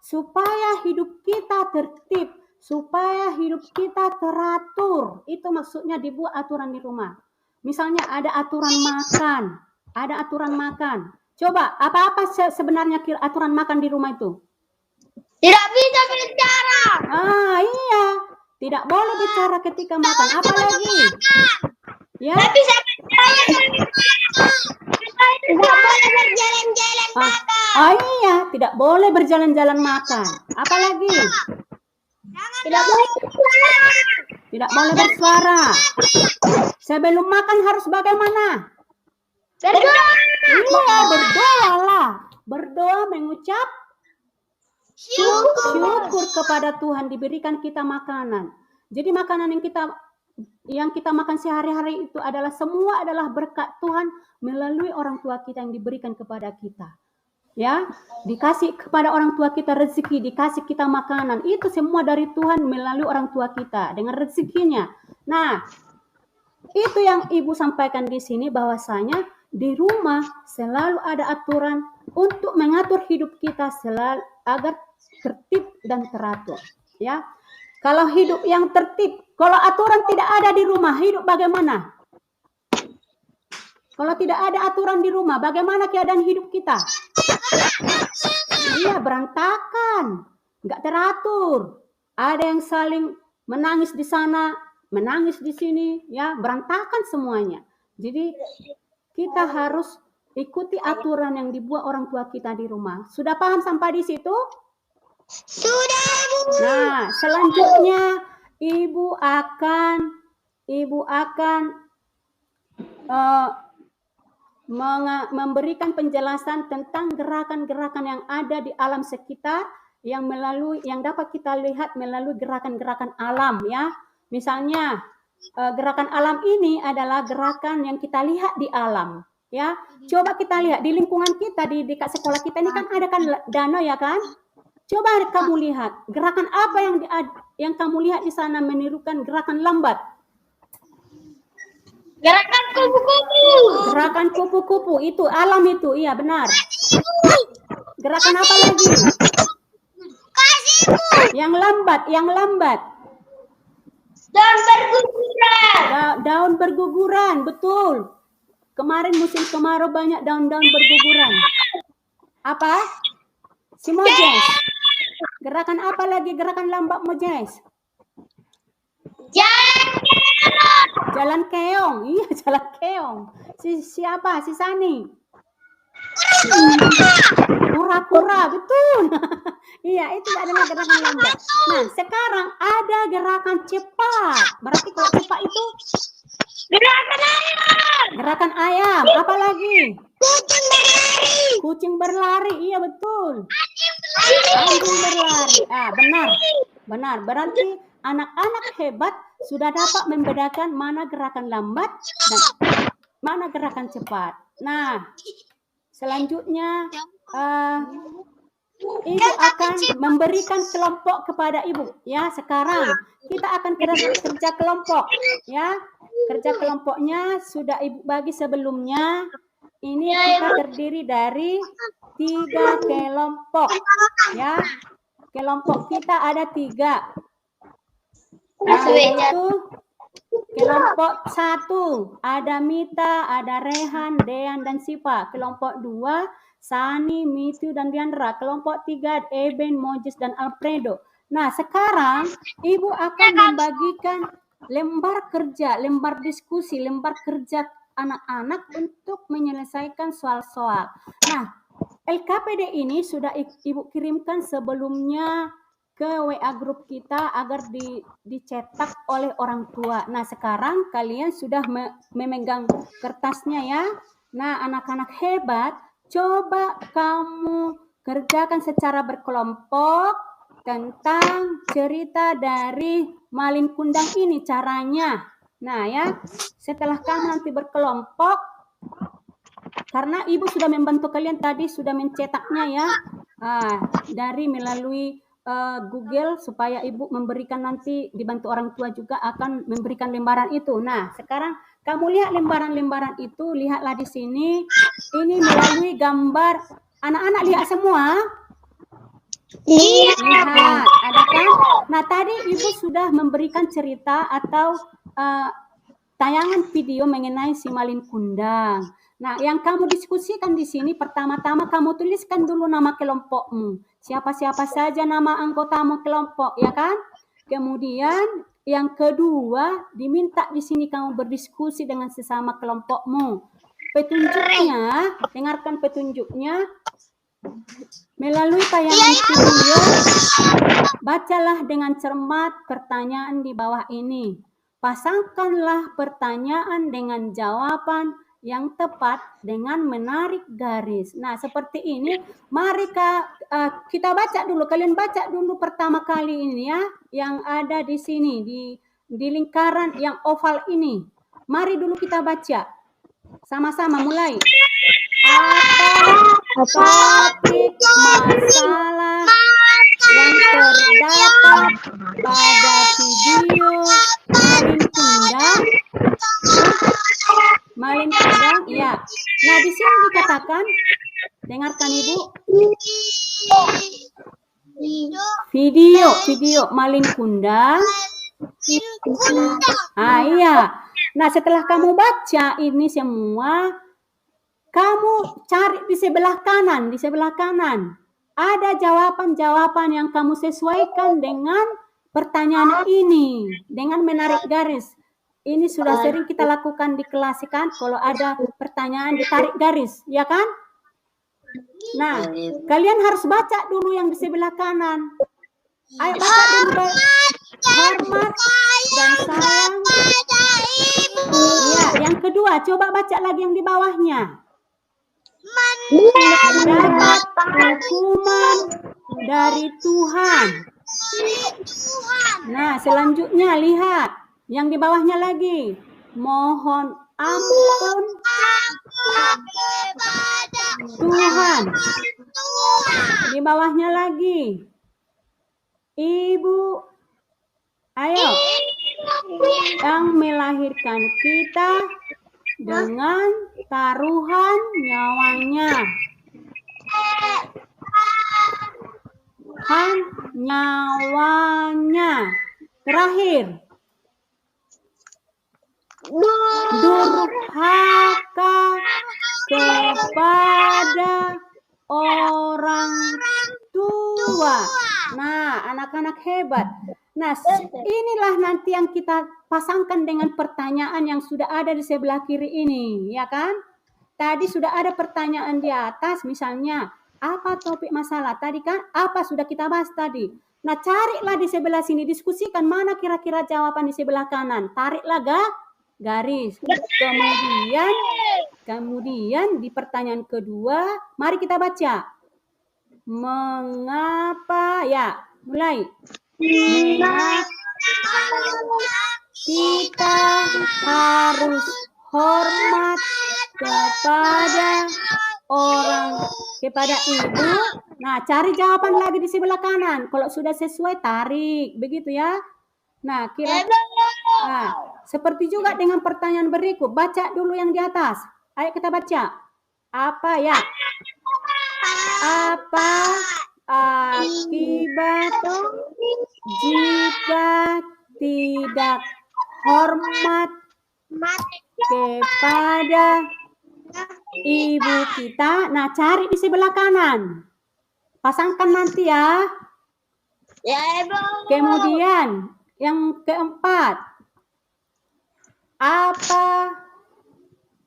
supaya hidup kita tertib, supaya hidup kita teratur. Itu maksudnya dibuat aturan di rumah. Misalnya ada aturan makan. Coba, apa sebenarnya aturan makan di rumah itu? Tidak bisa bicara. Iya. Tidak boleh bicara ketika makan. Apa lagi? Ya. Tidak bisa bicara. Tidak boleh berjalan-jalan makan. Iya. Tidak boleh berjalan-jalan makan. Apa lagi? Tidak boleh bersuara. Tidak boleh bersuara. Sebelum makan harus bagaimana? Berdoa. Iya, berdoa lah. Berdoa mengucap syukur kepada Tuhan diberikan kita makanan. Jadi makanan yang kita makan sehari-hari itu semua adalah berkat Tuhan melalui orang tua kita yang diberikan kepada kita. Ya, dikasih kepada orang tua kita rezeki, dikasih kita makanan. Itu semua dari Tuhan melalui orang tua kita dengan rezekinya. Nah, itu yang Ibu sampaikan di sini bahwasanya di rumah selalu ada aturan untuk mengatur hidup kita selalu agar tertib dan teratur. Ya, kalau hidup yang tertib, kalau aturan tidak ada di rumah, hidup bagaimana? Kalau tidak ada aturan di rumah, bagaimana keadaan hidup kita? Iya, berantakan, nggak teratur. Ada yang saling menangis di sana, menangis di sini, ya berantakan semuanya. Jadi kita harus ikuti aturan yang dibuat orang tua kita di rumah. Sudah paham sampai di situ? Sudah. Nah, selanjutnya Ibu akan memberikan penjelasan tentang gerakan-gerakan yang ada di alam sekitar yang dapat kita lihat melalui gerakan-gerakan alam, ya. Misalnya gerakan alam ini adalah gerakan yang kita lihat di alam, ya. Coba kita lihat di lingkungan kita di dekat sekolah kita ini kan ada kan danau, ya kan? Coba kamu lihat gerakan apa yang kamu lihat di sana menirukan gerakan lambat. Gerakan kupu-kupu. Gerakan kupu-kupu itu alam itu, iya benar. Gerakan apa lagi? Kasihku. Yang lambat. Dan berguguran. Daun berguguran, betul. Kemarin musim kemarau banyak daun-daun berguguran. Apa? Si Moses. Gerakan apa lagi? Gerakan lambat Moses. Jalan keong. Iya, jalan keong. Siapa? Si Sani. Kura-kura, betul. Iya, itu adalah gerakan lambat. Nah, sekarang ada gerakan cepat. Berarti kalau cepat itu gerakan ayam. Apa lagi? Kucing berlari. Iya, betul. Anjing berlari. Benar. Berarti anak-anak hebat sudah dapat membedakan mana gerakan lambat dan mana gerakan cepat. Nah, selanjutnya ibu akan memberikan kelompok kepada ibu. Ya, sekarang kita akan kerja kelompok. Ya, kerja kelompoknya sudah ibu bagi sebelumnya. Ini kita terdiri dari 3 kelompok. Ya, kelompok kita ada 3. Yaitu kelompok 1 ada Mita, ada Rehan, Dean, dan Sipa. Kelompok 2 Sani, Mitu, dan Diandra. Kelompok 3 Eben, Moses, dan Alfredo. Nah, sekarang ibu akan membagikan lembar kerja, lembar diskusi, lembar kerja anak-anak untuk menyelesaikan soal-soal. Nah, LKPD ini sudah ibu kirimkan sebelumnya ke WA grup kita agar dicetak oleh orang tua. Nah, sekarang kalian sudah memegang kertasnya ya. Nah, anak-anak hebat, coba kamu kerjakan secara berkelompok tentang cerita dari Malin Kundang ini caranya. Nah, ya, setelah kamu nanti berkelompok, karena ibu sudah membantu kalian tadi, sudah mencetaknya ya, dari melalui Google, supaya ibu memberikan nanti dibantu orang tua juga akan memberikan lembaran itu. Nah, sekarang kamu lihat lembaran-lembaran itu, lihatlah di sini. Ini melalui gambar. Anak-anak lihat semua? Lihat, ada kan? Nah, tadi ibu sudah memberikan cerita atau tayangan video mengenai si Malin Kundang. Nah, yang kamu diskusikan di sini, pertama-tama kamu tuliskan dulu nama kelompokmu. Siapa-siapa saja nama anggotamu kelompok, ya kan? Kemudian yang kedua, diminta di sini kamu berdiskusi dengan sesama kelompokmu. Petunjuknya, dengarkan petunjuknya. Melalui tayangan video, bacalah dengan cermat pertanyaan di bawah ini. Pasangkanlah pertanyaan dengan jawaban yang tepat dengan menarik garis. Nah, seperti ini. Mari kita baca dulu. Kalian baca dulu pertama kali ini ya, yang ada di sini di lingkaran yang oval ini. Mari dulu kita baca. Sama-sama mulai. Apa topik masalah yang terdapat pada video Malin Kundang? Ya. Nah, di sini dikatakan, dengarkan Ibu. Video Malin Kundang. Iya. Nah, setelah kamu baca ini semua, kamu cari di sebelah kanan. Ada jawaban-jawaban yang kamu sesuaikan dengan pertanyaan ini, dengan menarik garis. Ini sudah sering kita lakukan di kelas kan, kalau ada pertanyaan ditarik garis, ya kan? Nah, kalian harus baca dulu yang di sebelah kanan. Ayo baca dulu. Hormat dan sayang. Iya, yang kedua, coba baca lagi yang di bawahnya. Mendapat hukuman dari Tuhan. Nah, selanjutnya lihat yang di bawahnya lagi. Mohon ampun Tuhan. Di bawahnya lagi. Ibu, ayo, yang melahirkan kita dengan taruhan nyawanya. Nyawanya. Terakhir. Durhaka kepada orang tua. Nah, anak-anak hebat. Nah, inilah nanti yang kita pasangkan dengan pertanyaan yang sudah ada di sebelah kiri ini, ya kan? Tadi sudah ada pertanyaan di atas, misalnya, apa topik masalah? Tadi kan, apa sudah kita bahas tadi? Nah, carilah di sebelah sini, diskusikan mana kira-kira jawaban di sebelah kanan. Tariklah garis. Kemudian di pertanyaan kedua, mari kita baca. Mengapa, ya, mulai. Mengapa kita harus hormat kepada ibu? Nah, cari jawaban lagi di sebelah kanan. Kalau sudah sesuai, tarik. Begitu ya. Nah, seperti juga dengan pertanyaan berikut. Baca dulu yang di atas. Ayo kita baca. Apa ya? Apa akibat jika tidak hormat kepada ibu kita? Nah, cari di sebelah kanan. Pasangkan nanti ya. Ya, Ibu. Kemudian yang keempat. Apa?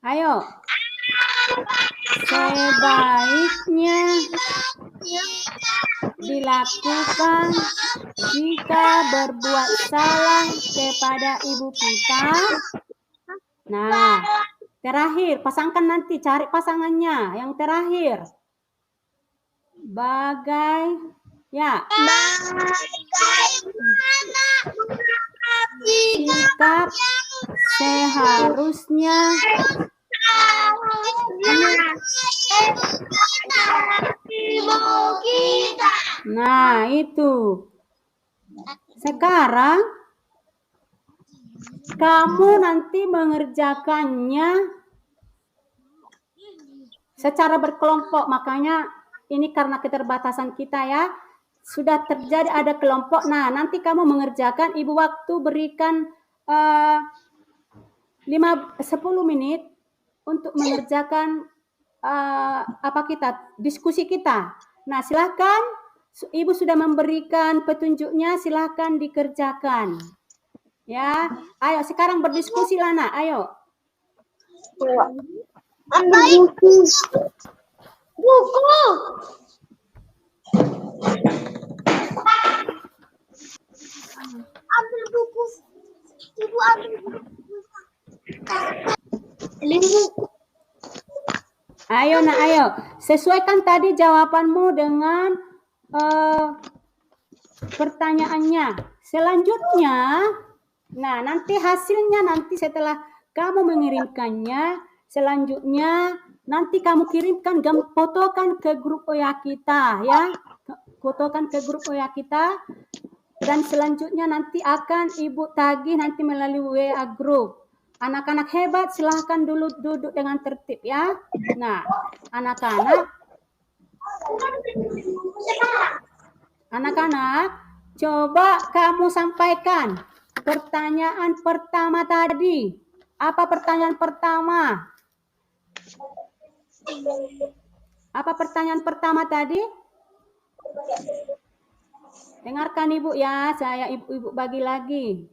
Ayo. Sebaiknya dilakukan jika berbuat salah kepada ibu kita. Nah, terakhir, pasangkan nanti, cari pasangannya. Yang terakhir. Bagaimana sikap seharusnya Nah, itu. Sekarang kamu nanti mengerjakannya secara berkelompok. Makanya ini karena keterbatasan kita ya. Sudah terjadi ada kelompok. Nah, nanti kamu mengerjakan, Ibu waktu berikan 10 menit untuk mengerjakan diskusi kita. Nah, silahkan, Ibu sudah memberikan petunjuknya, silahkan dikerjakan. Ya, ayo sekarang berdiskusi Lana, ayo. Ambil buku. Ambil buku. Ibu ambil buku. Ayo nak, ayo. Sesuaikan tadi jawabanmu dengan pertanyaannya. Selanjutnya, nah nanti hasilnya nanti setelah kamu mengirimkannya, selanjutnya nanti kamu kirimkan, fotokan ke grup OYA kita ya. Fotokan ke grup OYA kita. Dan selanjutnya nanti akan Ibu tagih nanti melalui WA group. Anak-anak hebat silahkan dulu duduk dengan tertib ya. Nah, anak-anak, coba kamu sampaikan pertanyaan pertama tadi. Apa pertanyaan pertama? Apa pertanyaan pertama tadi? Dengarkan Ibu ya, saya Ibu bagi lagi.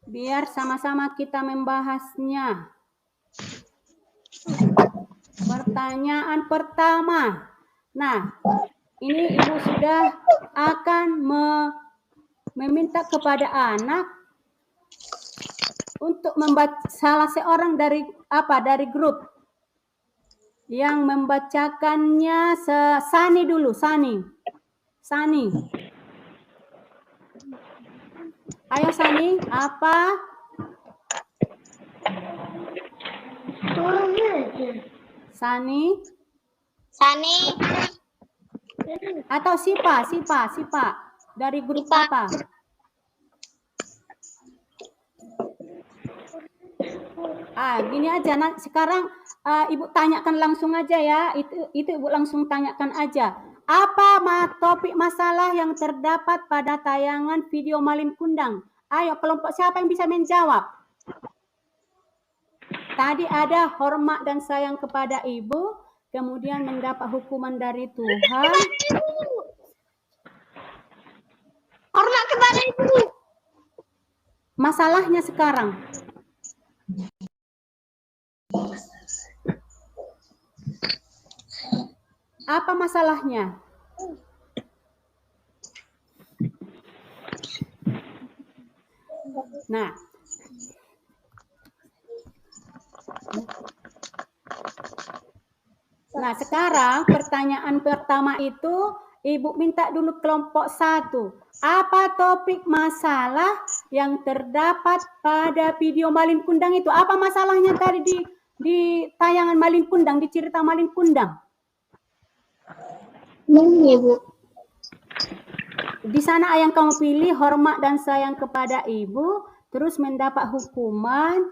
Biar sama-sama kita membahasnya. Pertanyaan pertama. Nah, ini Ibu sudah akan meminta kepada anak untuk membaca salah seorang dari grup yang membacakannya. Sani dulu, Sani. Ayo Sani, apa? Sani. Atau Sipa dari grup apa? Gini aja. Nah, sekarang Ibu tanyakan langsung aja ya. Itu Ibu langsung tanyakan aja. Apa topik masalah yang terdapat pada tayangan video Malin Kundang? Ayo, kelompok siapa yang bisa menjawab? Tadi ada hormat dan sayang kepada ibu, kemudian mendapat hukuman dari Tuhan. Hormat kepada ibu. Masalahnya sekarang. Apa masalahnya? Nah, sekarang pertanyaan pertama itu Ibu minta dulu kelompok 1. Apa topik masalah yang terdapat pada video Malin Kundang itu? Apa masalahnya tadi di tayangan Malin Kundang, di cerita Malin Kundang? Ibu. Di sana yang kamu pilih hormat dan sayang kepada ibu, terus mendapat hukuman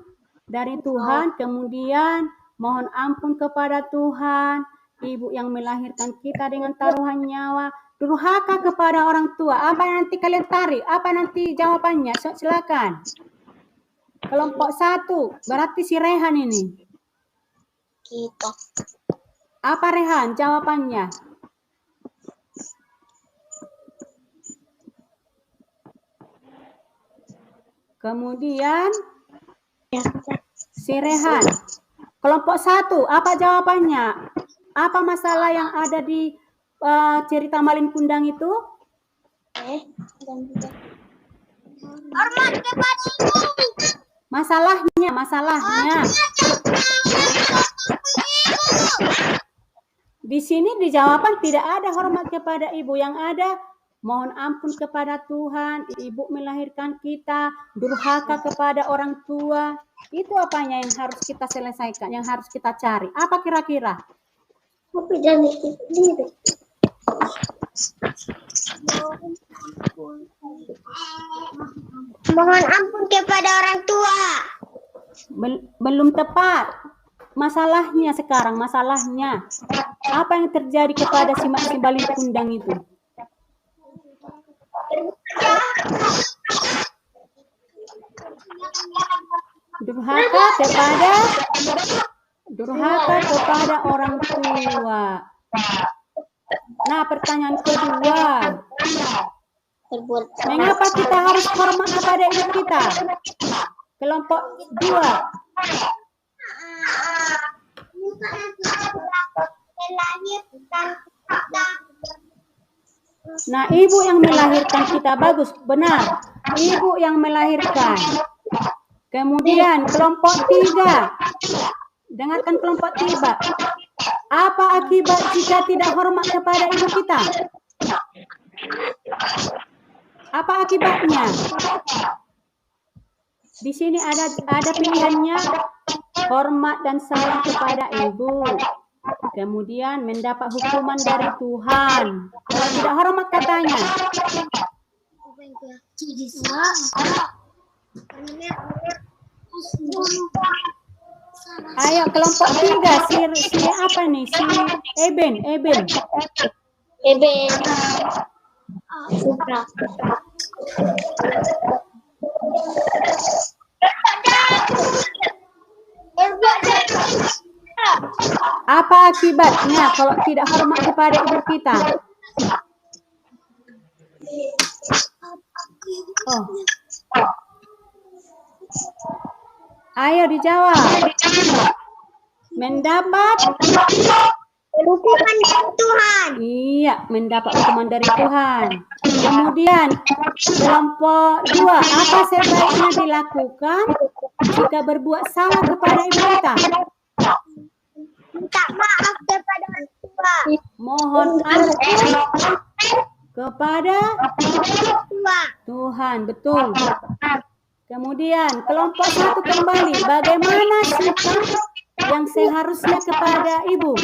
dari Tuhan, kemudian mohon ampun kepada Tuhan, ibu yang melahirkan kita dengan taruhan nyawa, durhaka kepada orang tua. Apa nanti kalian tarik? Apa nanti jawabannya? Silakan. Kelompok 1, berarti si Rehan ini. Kita. Apa Rehan jawabannya? Kemudian si Rehan. Kelompok 1, apa jawabannya? Apa masalah yang ada di cerita Malin Kundang itu? Hormat kepada ibu. Masalahnya. Di sini di jawaban tidak ada hormat kepada ibu, yang ada mohon ampun kepada Tuhan, ibu melahirkan kita, durhaka kepada orang tua. Itu apanya yang harus kita selesaikan, yang harus kita cari. Apa kira-kira? Mohon ampun kepada orang tua. Belum tepat. Masalahnya sekarang, apa yang terjadi kepada si Malin Kundang itu? Durhaka kepada orang tua. Nah, pertanyaan kedua. Mengapa kita harus hormat kepada ibu kita? Kelompok 2. Nah, ibu yang melahirkan kita, bagus, benar. Ibu yang melahirkan. Kemudian kelompok 3. Dengarkan kelompok 3. Apa akibat jika tidak hormat kepada ibu kita? Apa akibatnya? Di sini ada pilihannya, hormat dan sayang kepada ibu. Kemudian mendapat hukuman dari Tuhan. Kalau tidak hormat katanya. Ayo kelompok 3, si apa nih? Si Eben. Apa akibatnya kalau tidak hormat kepada ibu kita? Oh. Ayo dijawab. Mendapat hukuman dari Tuhan. Iya, mendapat hukuman dari Tuhan. Kemudian kelompok 2, apa sebaiknya dilakukan jika berbuat salah kepada ibu kita? Minta maaf kepada orang tua. Mohon ampun kepada Tuhan, betul. Kemudian kelompok 1 kembali, bagaimana sikap yang seharusnya kepada ibu?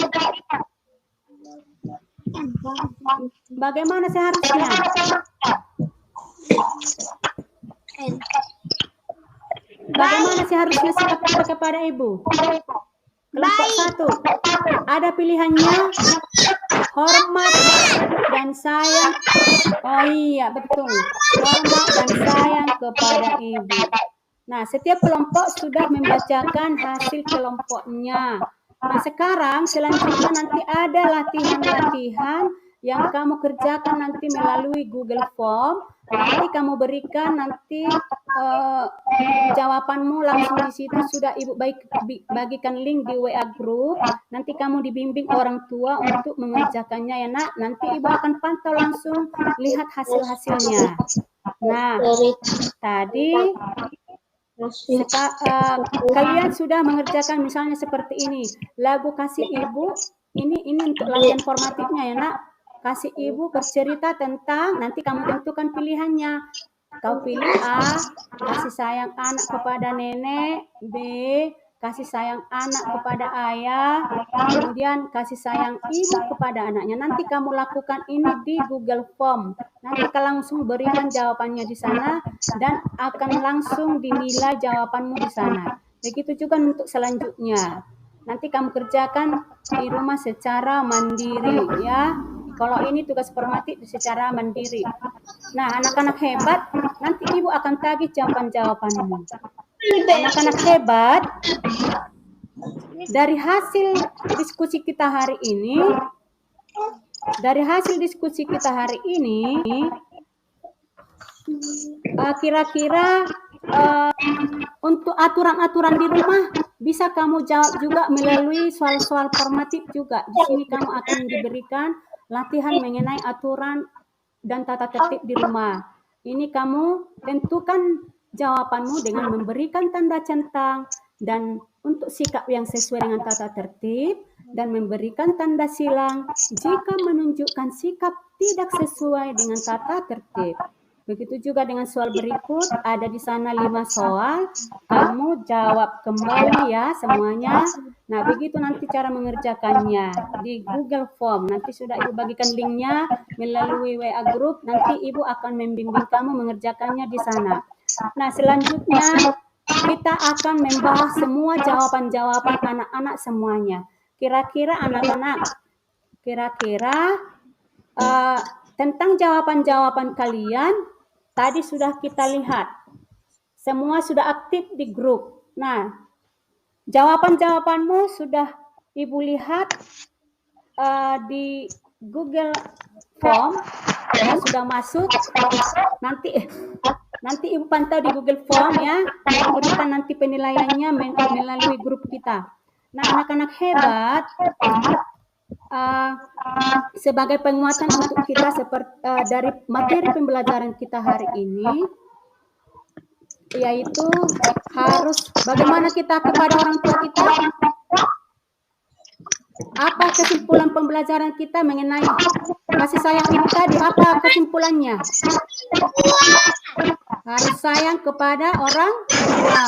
Bagaimana seharusnya? Bagaimana sih harusnya sikap kita kepada ibu? Kelompok 1, ada pilihannya hormat dan sayang. Oh iya, betul. Hormat dan sayang kepada ibu. Nah, setiap kelompok sudah membacakan hasil kelompoknya. Nah, sekarang selanjutnya nanti ada latihan-latihan yang kamu kerjakan nanti melalui Google Form. Nanti kamu berikan nanti jawabanmu langsung di situ. Sudah ibu bagikan link di WA group. Nanti kamu dibimbing orang tua untuk mengerjakannya ya nak. Nanti ibu akan pantau langsung lihat hasil-hasilnya. Nah, tadi kalian sudah mengerjakan misalnya seperti ini. Lagu Kasih Ibu, ini untuk latihan formatifnya ya nak. Kasih Ibu bercerita tentang, nanti kamu tentukan pilihannya. Kau pilih A, kasih sayang anak kepada nenek. B, kasih sayang anak kepada ayah. Kemudian kasih sayang ibu kepada anaknya. Nanti kamu lakukan ini di Google Form. Nanti kalian langsung berikan jawabannya di sana dan akan langsung dinilai jawabanmu di sana. Begitu juga untuk selanjutnya. Nanti kamu kerjakan di rumah secara mandiri ya. Kalau ini tugas formatif secara mandiri. Nah, anak-anak hebat, nanti ibu akan tagih jawaban-jawabanmu. Anak-anak hebat, dari hasil diskusi kita hari ini, kira-kira untuk aturan-aturan di rumah bisa kamu jawab juga melalui soal-soal formatif juga. Di sini kamu akan diberikan latihan mengenai aturan dan tata tertib di rumah. Ini kamu tentukan jawabanmu dengan memberikan tanda centang dan untuk sikap yang sesuai dengan tata tertib dan memberikan tanda silang jika menunjukkan sikap tidak sesuai dengan tata tertib. Begitu juga dengan soal berikut, ada di sana 5 soal, kamu jawab kembali ya semuanya. Nah, begitu nanti cara mengerjakannya di Google Form. Nanti sudah ibu bagikan linknya melalui WA group, nanti ibu akan membimbing kamu mengerjakannya di sana. Nah, selanjutnya kita akan membahas semua jawaban-jawaban anak-anak semuanya. Kira-kira anak-anak, tentang jawaban-jawaban kalian, tadi sudah kita lihat. Semua sudah aktif di grup. Nah, jawaban-jawabanmu sudah ibu lihat di Google Form. Sudah masuk. Nanti ibu pantau di Google Form ya. Berikan nanti penilaiannya melalui grup kita. Nah, anak-anak hebat, sebagai penguatan untuk kita dari materi pembelajaran kita hari ini, yaitu harus bagaimana kita kepada orang tua kita. Apa kesimpulan pembelajaran kita mengenai kasih sayang ibu tadi? Apa kesimpulannya? Harus sayang kepada orang tua.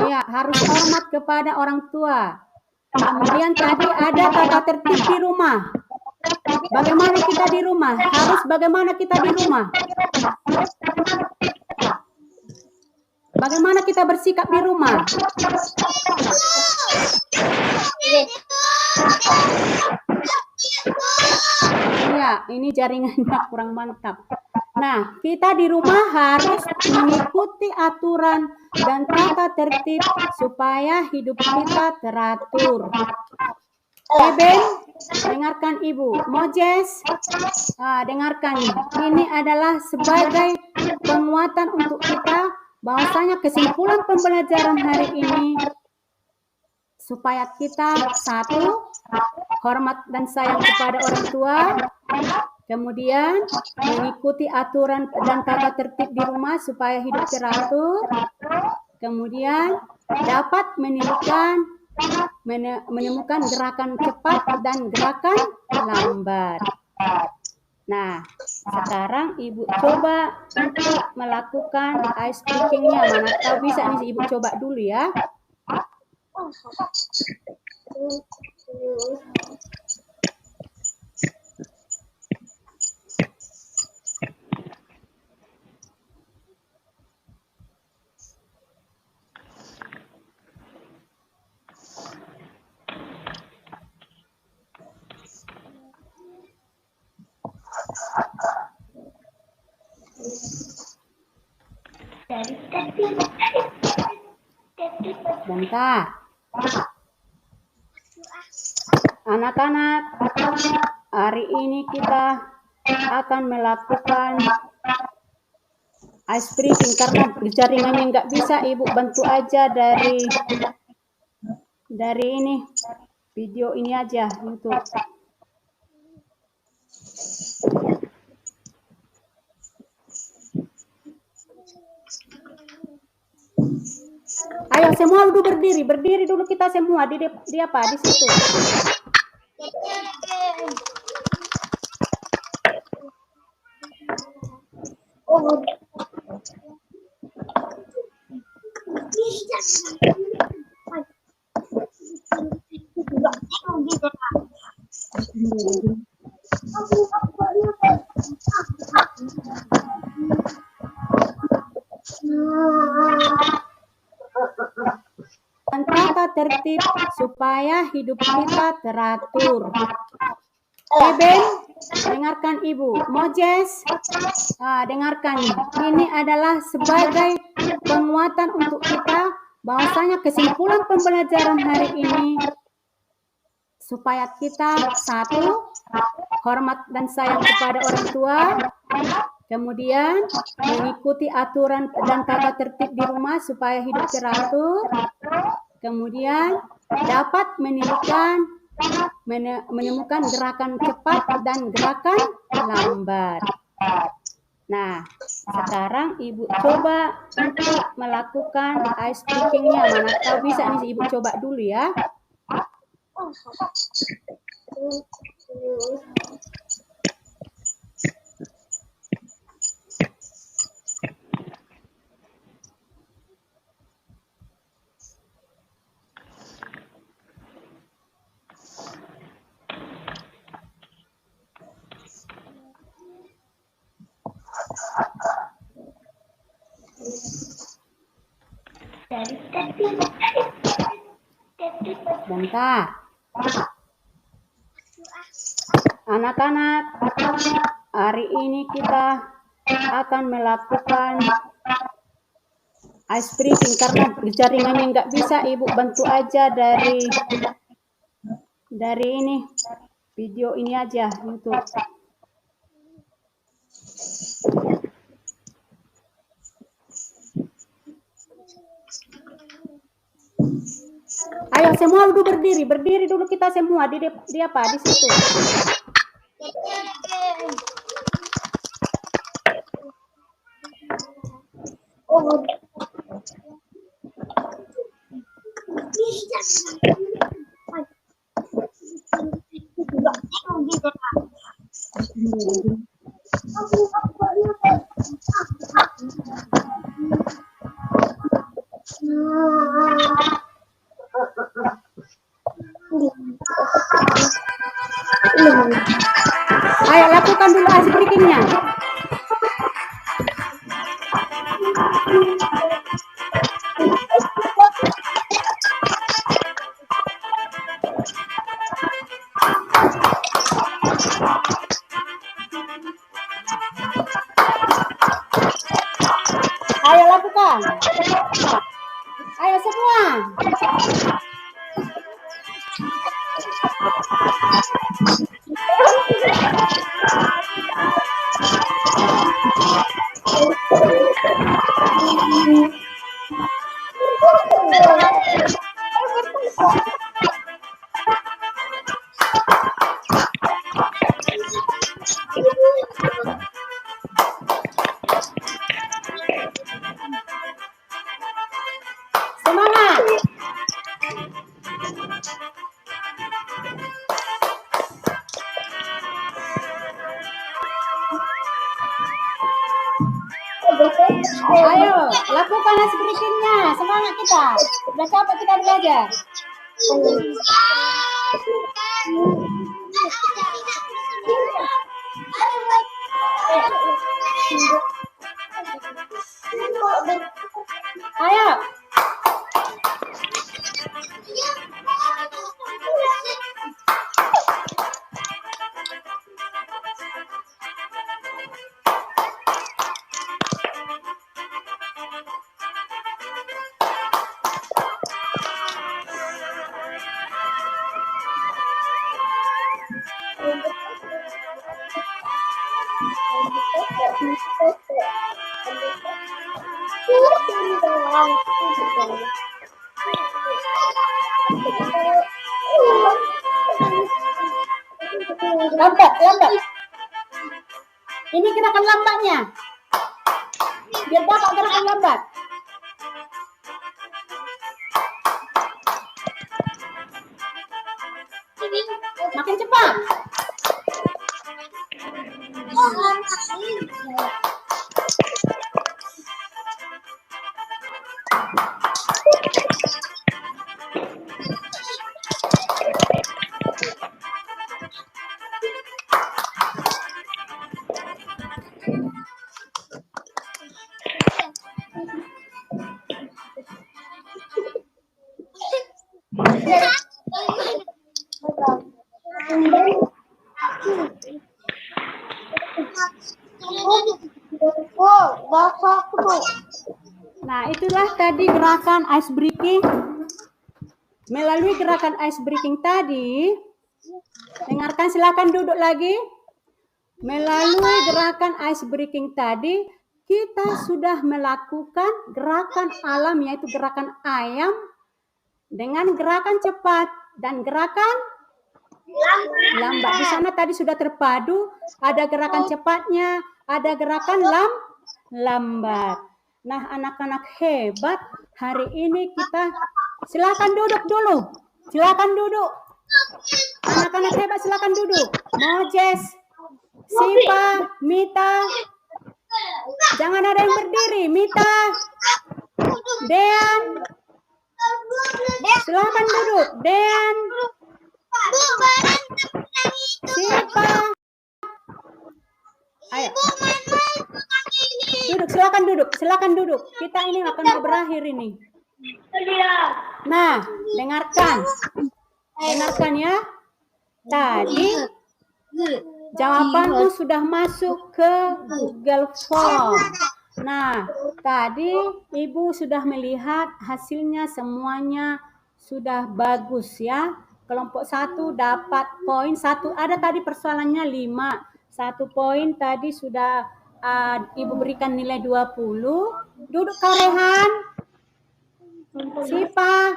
Iya, harus hormat kepada orang tua. Kemudian tadi ada tata tertib di rumah. Bagaimana kita di rumah? Harus bagaimana kita di rumah? Bagaimana kita bersikap di rumah? Iya, ini jaringannya kurang mantap. Nah, kita di rumah harus mengikuti aturan dan tata tertib supaya hidup kita teratur. Eben, dengarkan ibu. Moses, dengarkan. Ini adalah sebagai penguatan untuk kita, bahwasanya kesimpulan pembelajaran hari ini supaya kita satu, hormat dan sayang kepada orang tua, kemudian mengikuti aturan dan tata tertib di rumah supaya hidup teratur, kemudian dapat menemukan gerakan cepat dan gerakan lambat. Nah, sekarang ibu coba untuk melakukan ice breaking-nya. Mana tahu bisa nih, ibu coba dulu ya. Bentar. Anak-anak, hari ini kita akan melakukan ice breaking karena jaringannya nggak bisa, Ibu bantu aja dari ini video ini aja YouTube. Ayo semua dulu berdiri dulu kita semua di apa di situ. Dan tata tertib supaya hidup kita teratur. Eben, dengarkan Ibu. Moses, dengarkan. Ini adalah sebagai penguatan untuk kita, bahwasanya kesimpulan pembelajaran hari ini supaya kita satu, hormat dan sayang kepada orang tua, kemudian mengikuti aturan dan tata tertib di rumah supaya hidup teratur, kemudian dapat menemukan gerakan cepat dan gerakan lambat. Nah, sekarang Ibu coba untuk melakukan ice breaking-nya. Mana tahu bisa nih, Ibu coba dulu ya. Bentar. Anak-anak, hari ini kita akan melakukan ice breaking karena jaringannya nggak bisa, Ibu bantu aja dari ini video ini aja YouTube. Ayo semua dulu berdiri dulu kita semua di apa di situ. Ayo lakukan dulu ice breaking-nya. Ayo lakukan. Ayo semua. Semangat. Ayo, lakukan ice breaking-nya. Semangat kita. Udah capek kita belajar. Ayo. Lambat, lambat. Ini gerakan lambatnya. Biar dapat gerakan lambat. Makin cepat. Nah, itulah tadi gerakan ice breaking. Melalui gerakan ice breaking tadi, dengarkan, silakan duduk lagi. Melalui gerakan ice breaking tadi, kita sudah melakukan gerakan alam, yaitu gerakan ayam, dengan gerakan cepat dan gerakan lambat. Di sana tadi sudah terpadu, ada gerakan cepatnya, ada gerakan lambat. Nah, anak-anak hebat, hari ini kita silakan duduk dulu. Silakan duduk. Anak-anak hebat silakan duduk. Moses, Sipa, Mita. Jangan ada yang berdiri. Mita, Dean. Silakan duduk. Dean, Sipa. Ayo. Duduk, silakan duduk. Kita ini akan mau berakhir ini. Nah, dengarkan ya. Tadi jawabanmu sudah masuk ke Google Form. Nah, tadi Ibu sudah melihat hasilnya semuanya sudah bagus ya. Kelompok 1 dapat poin 1. Ada tadi persoalannya 5. 1 poin tadi sudah Ibu berikan nilai 20. Duduk Kak Rehan. Sipa.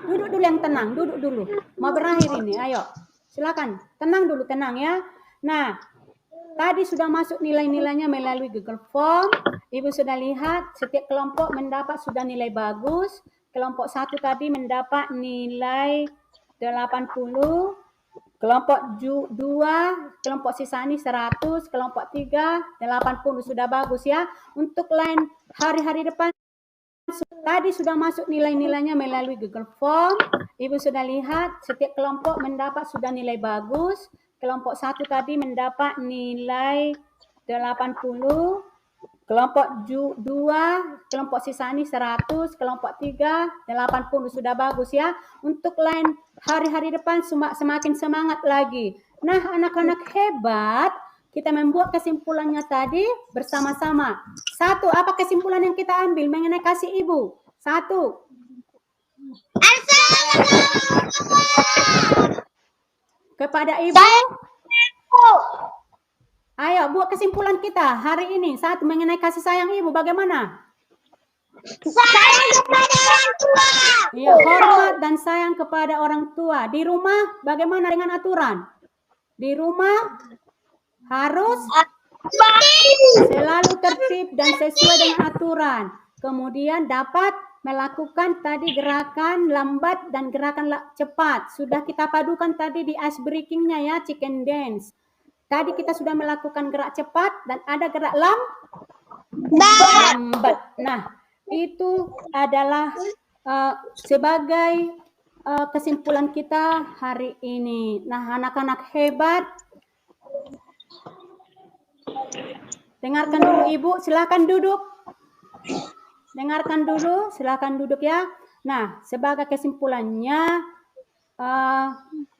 Duduk dulu yang tenang, duduk dulu. Mau berakhir ini, ayo. Silakan, tenang dulu, tenang ya. Nah, tadi sudah masuk nilai-nilainya melalui Google Form. Ibu sudah lihat setiap kelompok mendapat sudah nilai bagus. Kelompok 1 tadi mendapat nilai 80. Kelompok 2, kelompok sisa ini 100, kelompok 3, 80. Sudah bagus ya. Untuk lain hari-hari depan, tadi sudah masuk nilai-nilainya melalui Google Form. Ibu sudah lihat setiap kelompok mendapat sudah nilai bagus. Kelompok 1 tadi mendapat nilai 80. Kelompok 2, kelompok sisa ini 100, kelompok 3, 80. Sudah bagus ya. Untuk lain hari-hari depan semakin semangat lagi. Nah, anak-anak hebat, kita membuat kesimpulannya tadi bersama-sama. 1, apa kesimpulan yang kita ambil mengenai kasih Ibu? 1. Kepada Ibu. Ayo, buat kesimpulan kita hari ini. 1, mengenai kasih sayang Ibu, bagaimana? Sayang kepada orang tua. Ya, hormat dan sayang kepada orang tua. Di rumah, bagaimana dengan aturan? Di rumah harus selalu tertib dan sesuai dengan aturan. Kemudian dapat melakukan tadi gerakan lambat dan gerakan cepat. Sudah kita padukan tadi di ice breaking-nya ya, chicken dance. Tadi kita sudah melakukan gerak cepat dan ada gerak lambat. Nah, itu adalah sebagai kesimpulan kita hari ini. Nah, anak-anak hebat, dengarkan dulu Ibu, silakan duduk. Dengarkan dulu, silakan duduk ya. Nah, sebagai kesimpulannya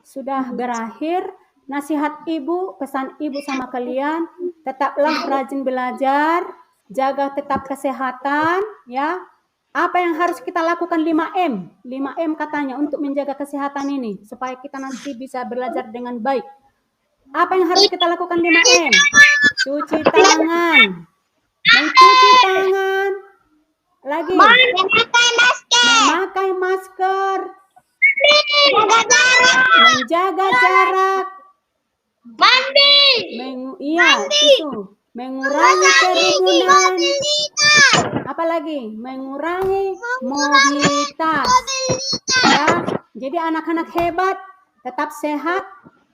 sudah berakhir. Nasihat Ibu, pesan Ibu sama kalian, tetaplah rajin belajar, jaga tetap kesehatan, ya. Apa yang harus kita lakukan 5M? 5M katanya untuk menjaga kesehatan ini, supaya kita nanti bisa belajar dengan baik. Apa yang harus kita lakukan 5M? Cuci tangan, mencuci tangan, lagi Memakai masker. memakai masker, Jaga jarak. menjaga jarak, Mandi. itu mengurangi kerumunan, apalagi mengurangi mobilitas. Ya, jadi anak-anak hebat tetap sehat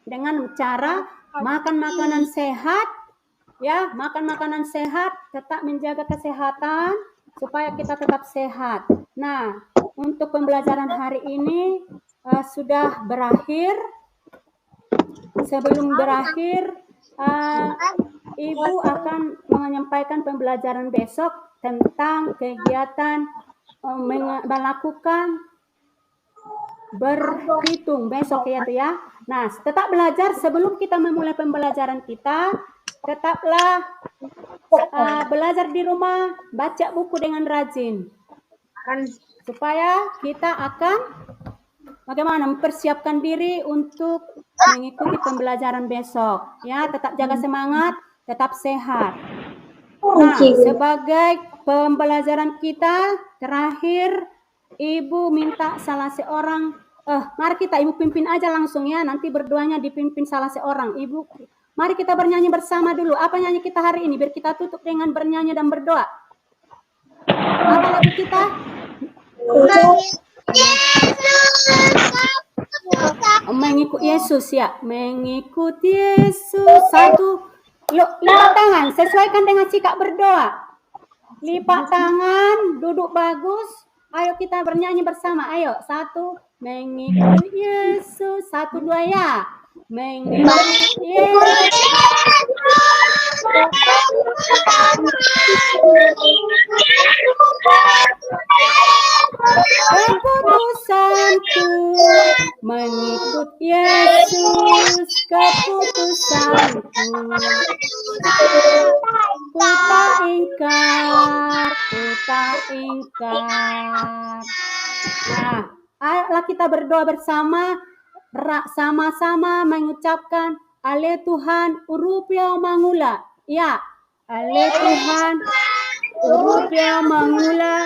dengan cara makan makanan sehat, ya, makan makanan sehat, tetap menjaga kesehatan supaya kita tetap sehat. Nah, untuk pembelajaran hari ini sudah berakhir. Sebelum berakhir, Ibu akan menyampaikan pembelajaran besok tentang kegiatan melakukan berhitung besok ya. Nah, tetap belajar sebelum kita memulai pembelajaran kita. Tetaplah belajar di rumah, baca buku dengan rajin. Supaya kita akan bagaimana mempersiapkan diri untuk mengikuti pembelajaran besok. Ya, tetap jaga semangat, tetap sehat. Nah, sebagai pembelajaran kita terakhir, Ibu minta salah seorang, mari kita Ibu pimpin aja langsung ya, nanti berdoanya dipimpin salah seorang. Ibu, mari kita bernyanyi bersama dulu. Apa nyanyi kita hari ini? Biar kita tutup dengan bernyanyi dan berdoa. Apa lagu kita? Mengikut Yesus ya, mengikut Yesus. Satu, lipat tangan, sesuaikan dengan sikap berdoa. Lipat tangan, duduk bagus. Ayo kita bernyanyi bersama. Ayo, satu, mengikut Yesus. Satu, dua ya. Mengikut Yesus. Keputusanku mengikut Yesus, keputusanku ku tak ingkar. Nah, ayolah kita berdoa bersama, sama-sama mengucapkan Ale Tuhan Urupia Mangula. Ya, Ale Tuhan Urupia Mangula.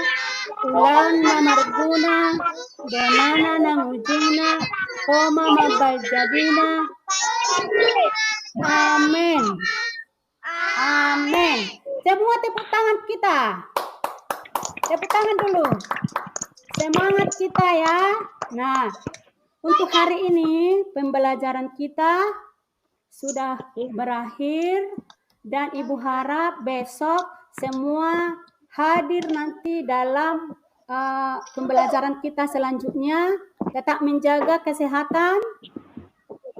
Ulang mamarguna, demana nang ujungna, koma mabajadina. Amin. Amin. Semua tepuk tangan kita. Tepuk tangan dulu. Semangat kita ya. Nah, untuk hari ini pembelajaran kita sudah berakhir dan Ibu harap besok semua hadir nanti dalam pembelajaran kita selanjutnya. Tetap menjaga kesehatan.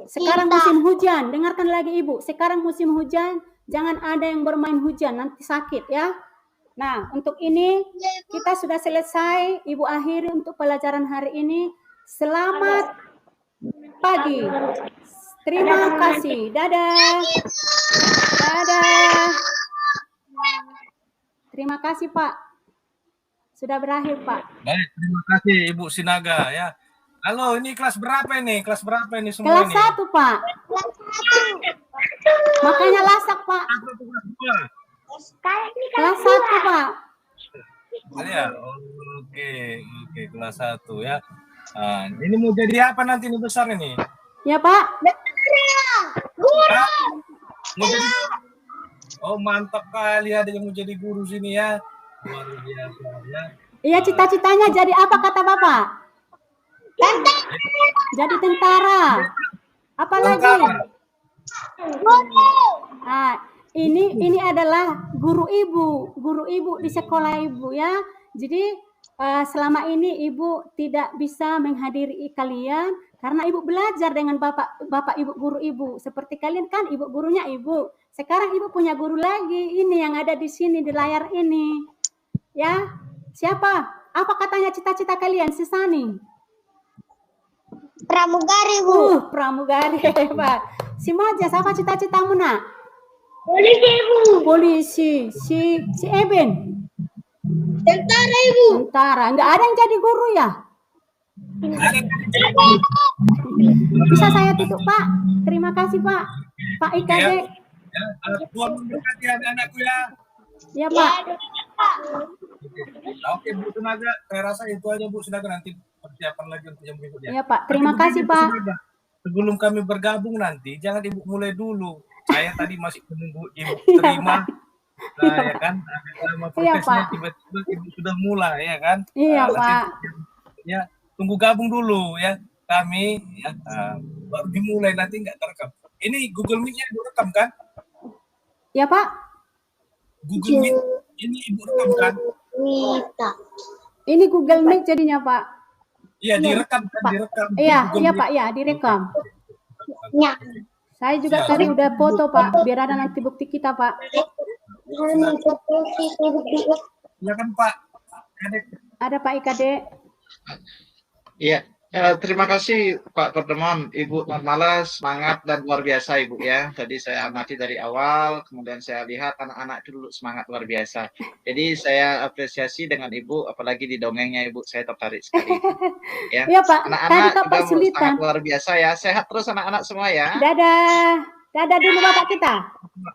Sekarang musim hujan, dengarkan lagi Ibu. Sekarang musim hujan, jangan ada yang bermain hujan, nanti sakit ya. Nah, untuk ini kita sudah selesai. Ibu akhiri untuk pelajaran hari ini. Selamat pagi. Terima kasih. Dadah. Dadah. Terima kasih Pak. Sudah berakhir Pak. Baik, terima kasih Ibu Sinaga ya. Halo, ini kelas berapa ini? Kelas berapa ini semua kelas ini? 1 Pak. Makanya lasak Pak. Kelas 1 Pak. Ya, oke, kelas 1 ya. Nah, ini mau jadi apa nanti ini besar ini? Ya Pak. Guru. Mau jadi... Oh, mantap kali ada yang mau jadi guru sini ya. Luar biasa ya. Iya, cita-citanya jadi apa kata Bapak? Jadi tentara. Apalagi? Nah, ini adalah guru ibu di sekolah Ibu ya. Jadi selama ini Ibu tidak bisa menghadiri kalian karena Ibu belajar dengan Bapak Ibu guru Ibu. Seperti kalian kan Ibu gurunya Ibu. Sekarang Ibu punya guru lagi, ini yang ada di sini di layar ini. Ya, siapa? Apa katanya cita-cita kalian, Sisani? Pramugari, Bu. Pramugari, hebat. Si Moja, siapa cita-citamu, Nak? Polisi, Bu. Polisi. Si Eben? Tentara, Ibu. Tentara. Enggak ada yang jadi guru ya? Bisa saya tutup, Pak? Terima kasih, Pak. Pak IKD. Ya, Tuhan memberkati anak-anakku ya. Ya, Ya, Pak. Pak. Oke, Bu Tenaga, saya rasa itu aja Bu Tenaga, nanti persiapan lagi untuk yang berikutnya. Ya, Pak. Terima Tapi kasih, begini, Bu Pak. Tenaga, sebelum kami bergabung nanti, jangan Ibu mulai dulu. Saya tadi masih menunggu Ibu terima, nah, ya kan, sama Iya, protesnya Pak. tiba-tiba Ibu sudah mulai, ya kan. Iya, Nanti Pak. ya, tunggu gabung dulu ya, kami ya, baru dimulai, nanti nggak terekam. Ini Google Meet-nya Ibu rekam kan? Ya, Pak. Google Meet ini Ibu rekam kan? Mita. Ini Google Meet jadinya, Pak. Iya, direkam kan, Pak. direkam. di Iya, Google iya, Meet. Pak. Iya, direkam. Ya. Saya juga Ya, tadi siap. udah foto, Pak. Biar ada nanti bukti kita, Pak. Ya kan Pak? Kadek. Ada Pak IKD. Iya, terima kasih Pak Perdemon, Ibu Normala semangat dan luar biasa Ibu ya. Tadi saya amati dari awal, kemudian saya lihat anak-anak dulu semangat luar biasa. Jadi saya apresiasi dengan Ibu, apalagi di dongengnya Ibu, saya tertarik sekali. Ya, Iya, Pak. Tadi anak-anak Bapak juga sulitan. sangat luar biasa ya. Sehat terus anak-anak semua ya. Dadah. Dadah dulu Bapak kita.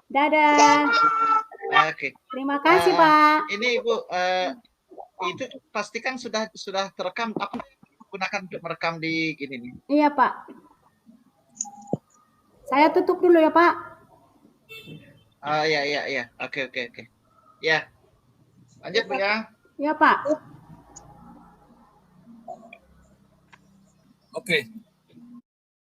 Dadah. Oke. Terima kasih, Pak. Ini Ibu, itu pastikan sudah terekam. Aku gunakan untuk merekam di gini nih. Iya, Pak. Saya tutup dulu ya, Pak. Iya. Oke. Ya, lanjut Bu ya. Iya, Pak. Oke.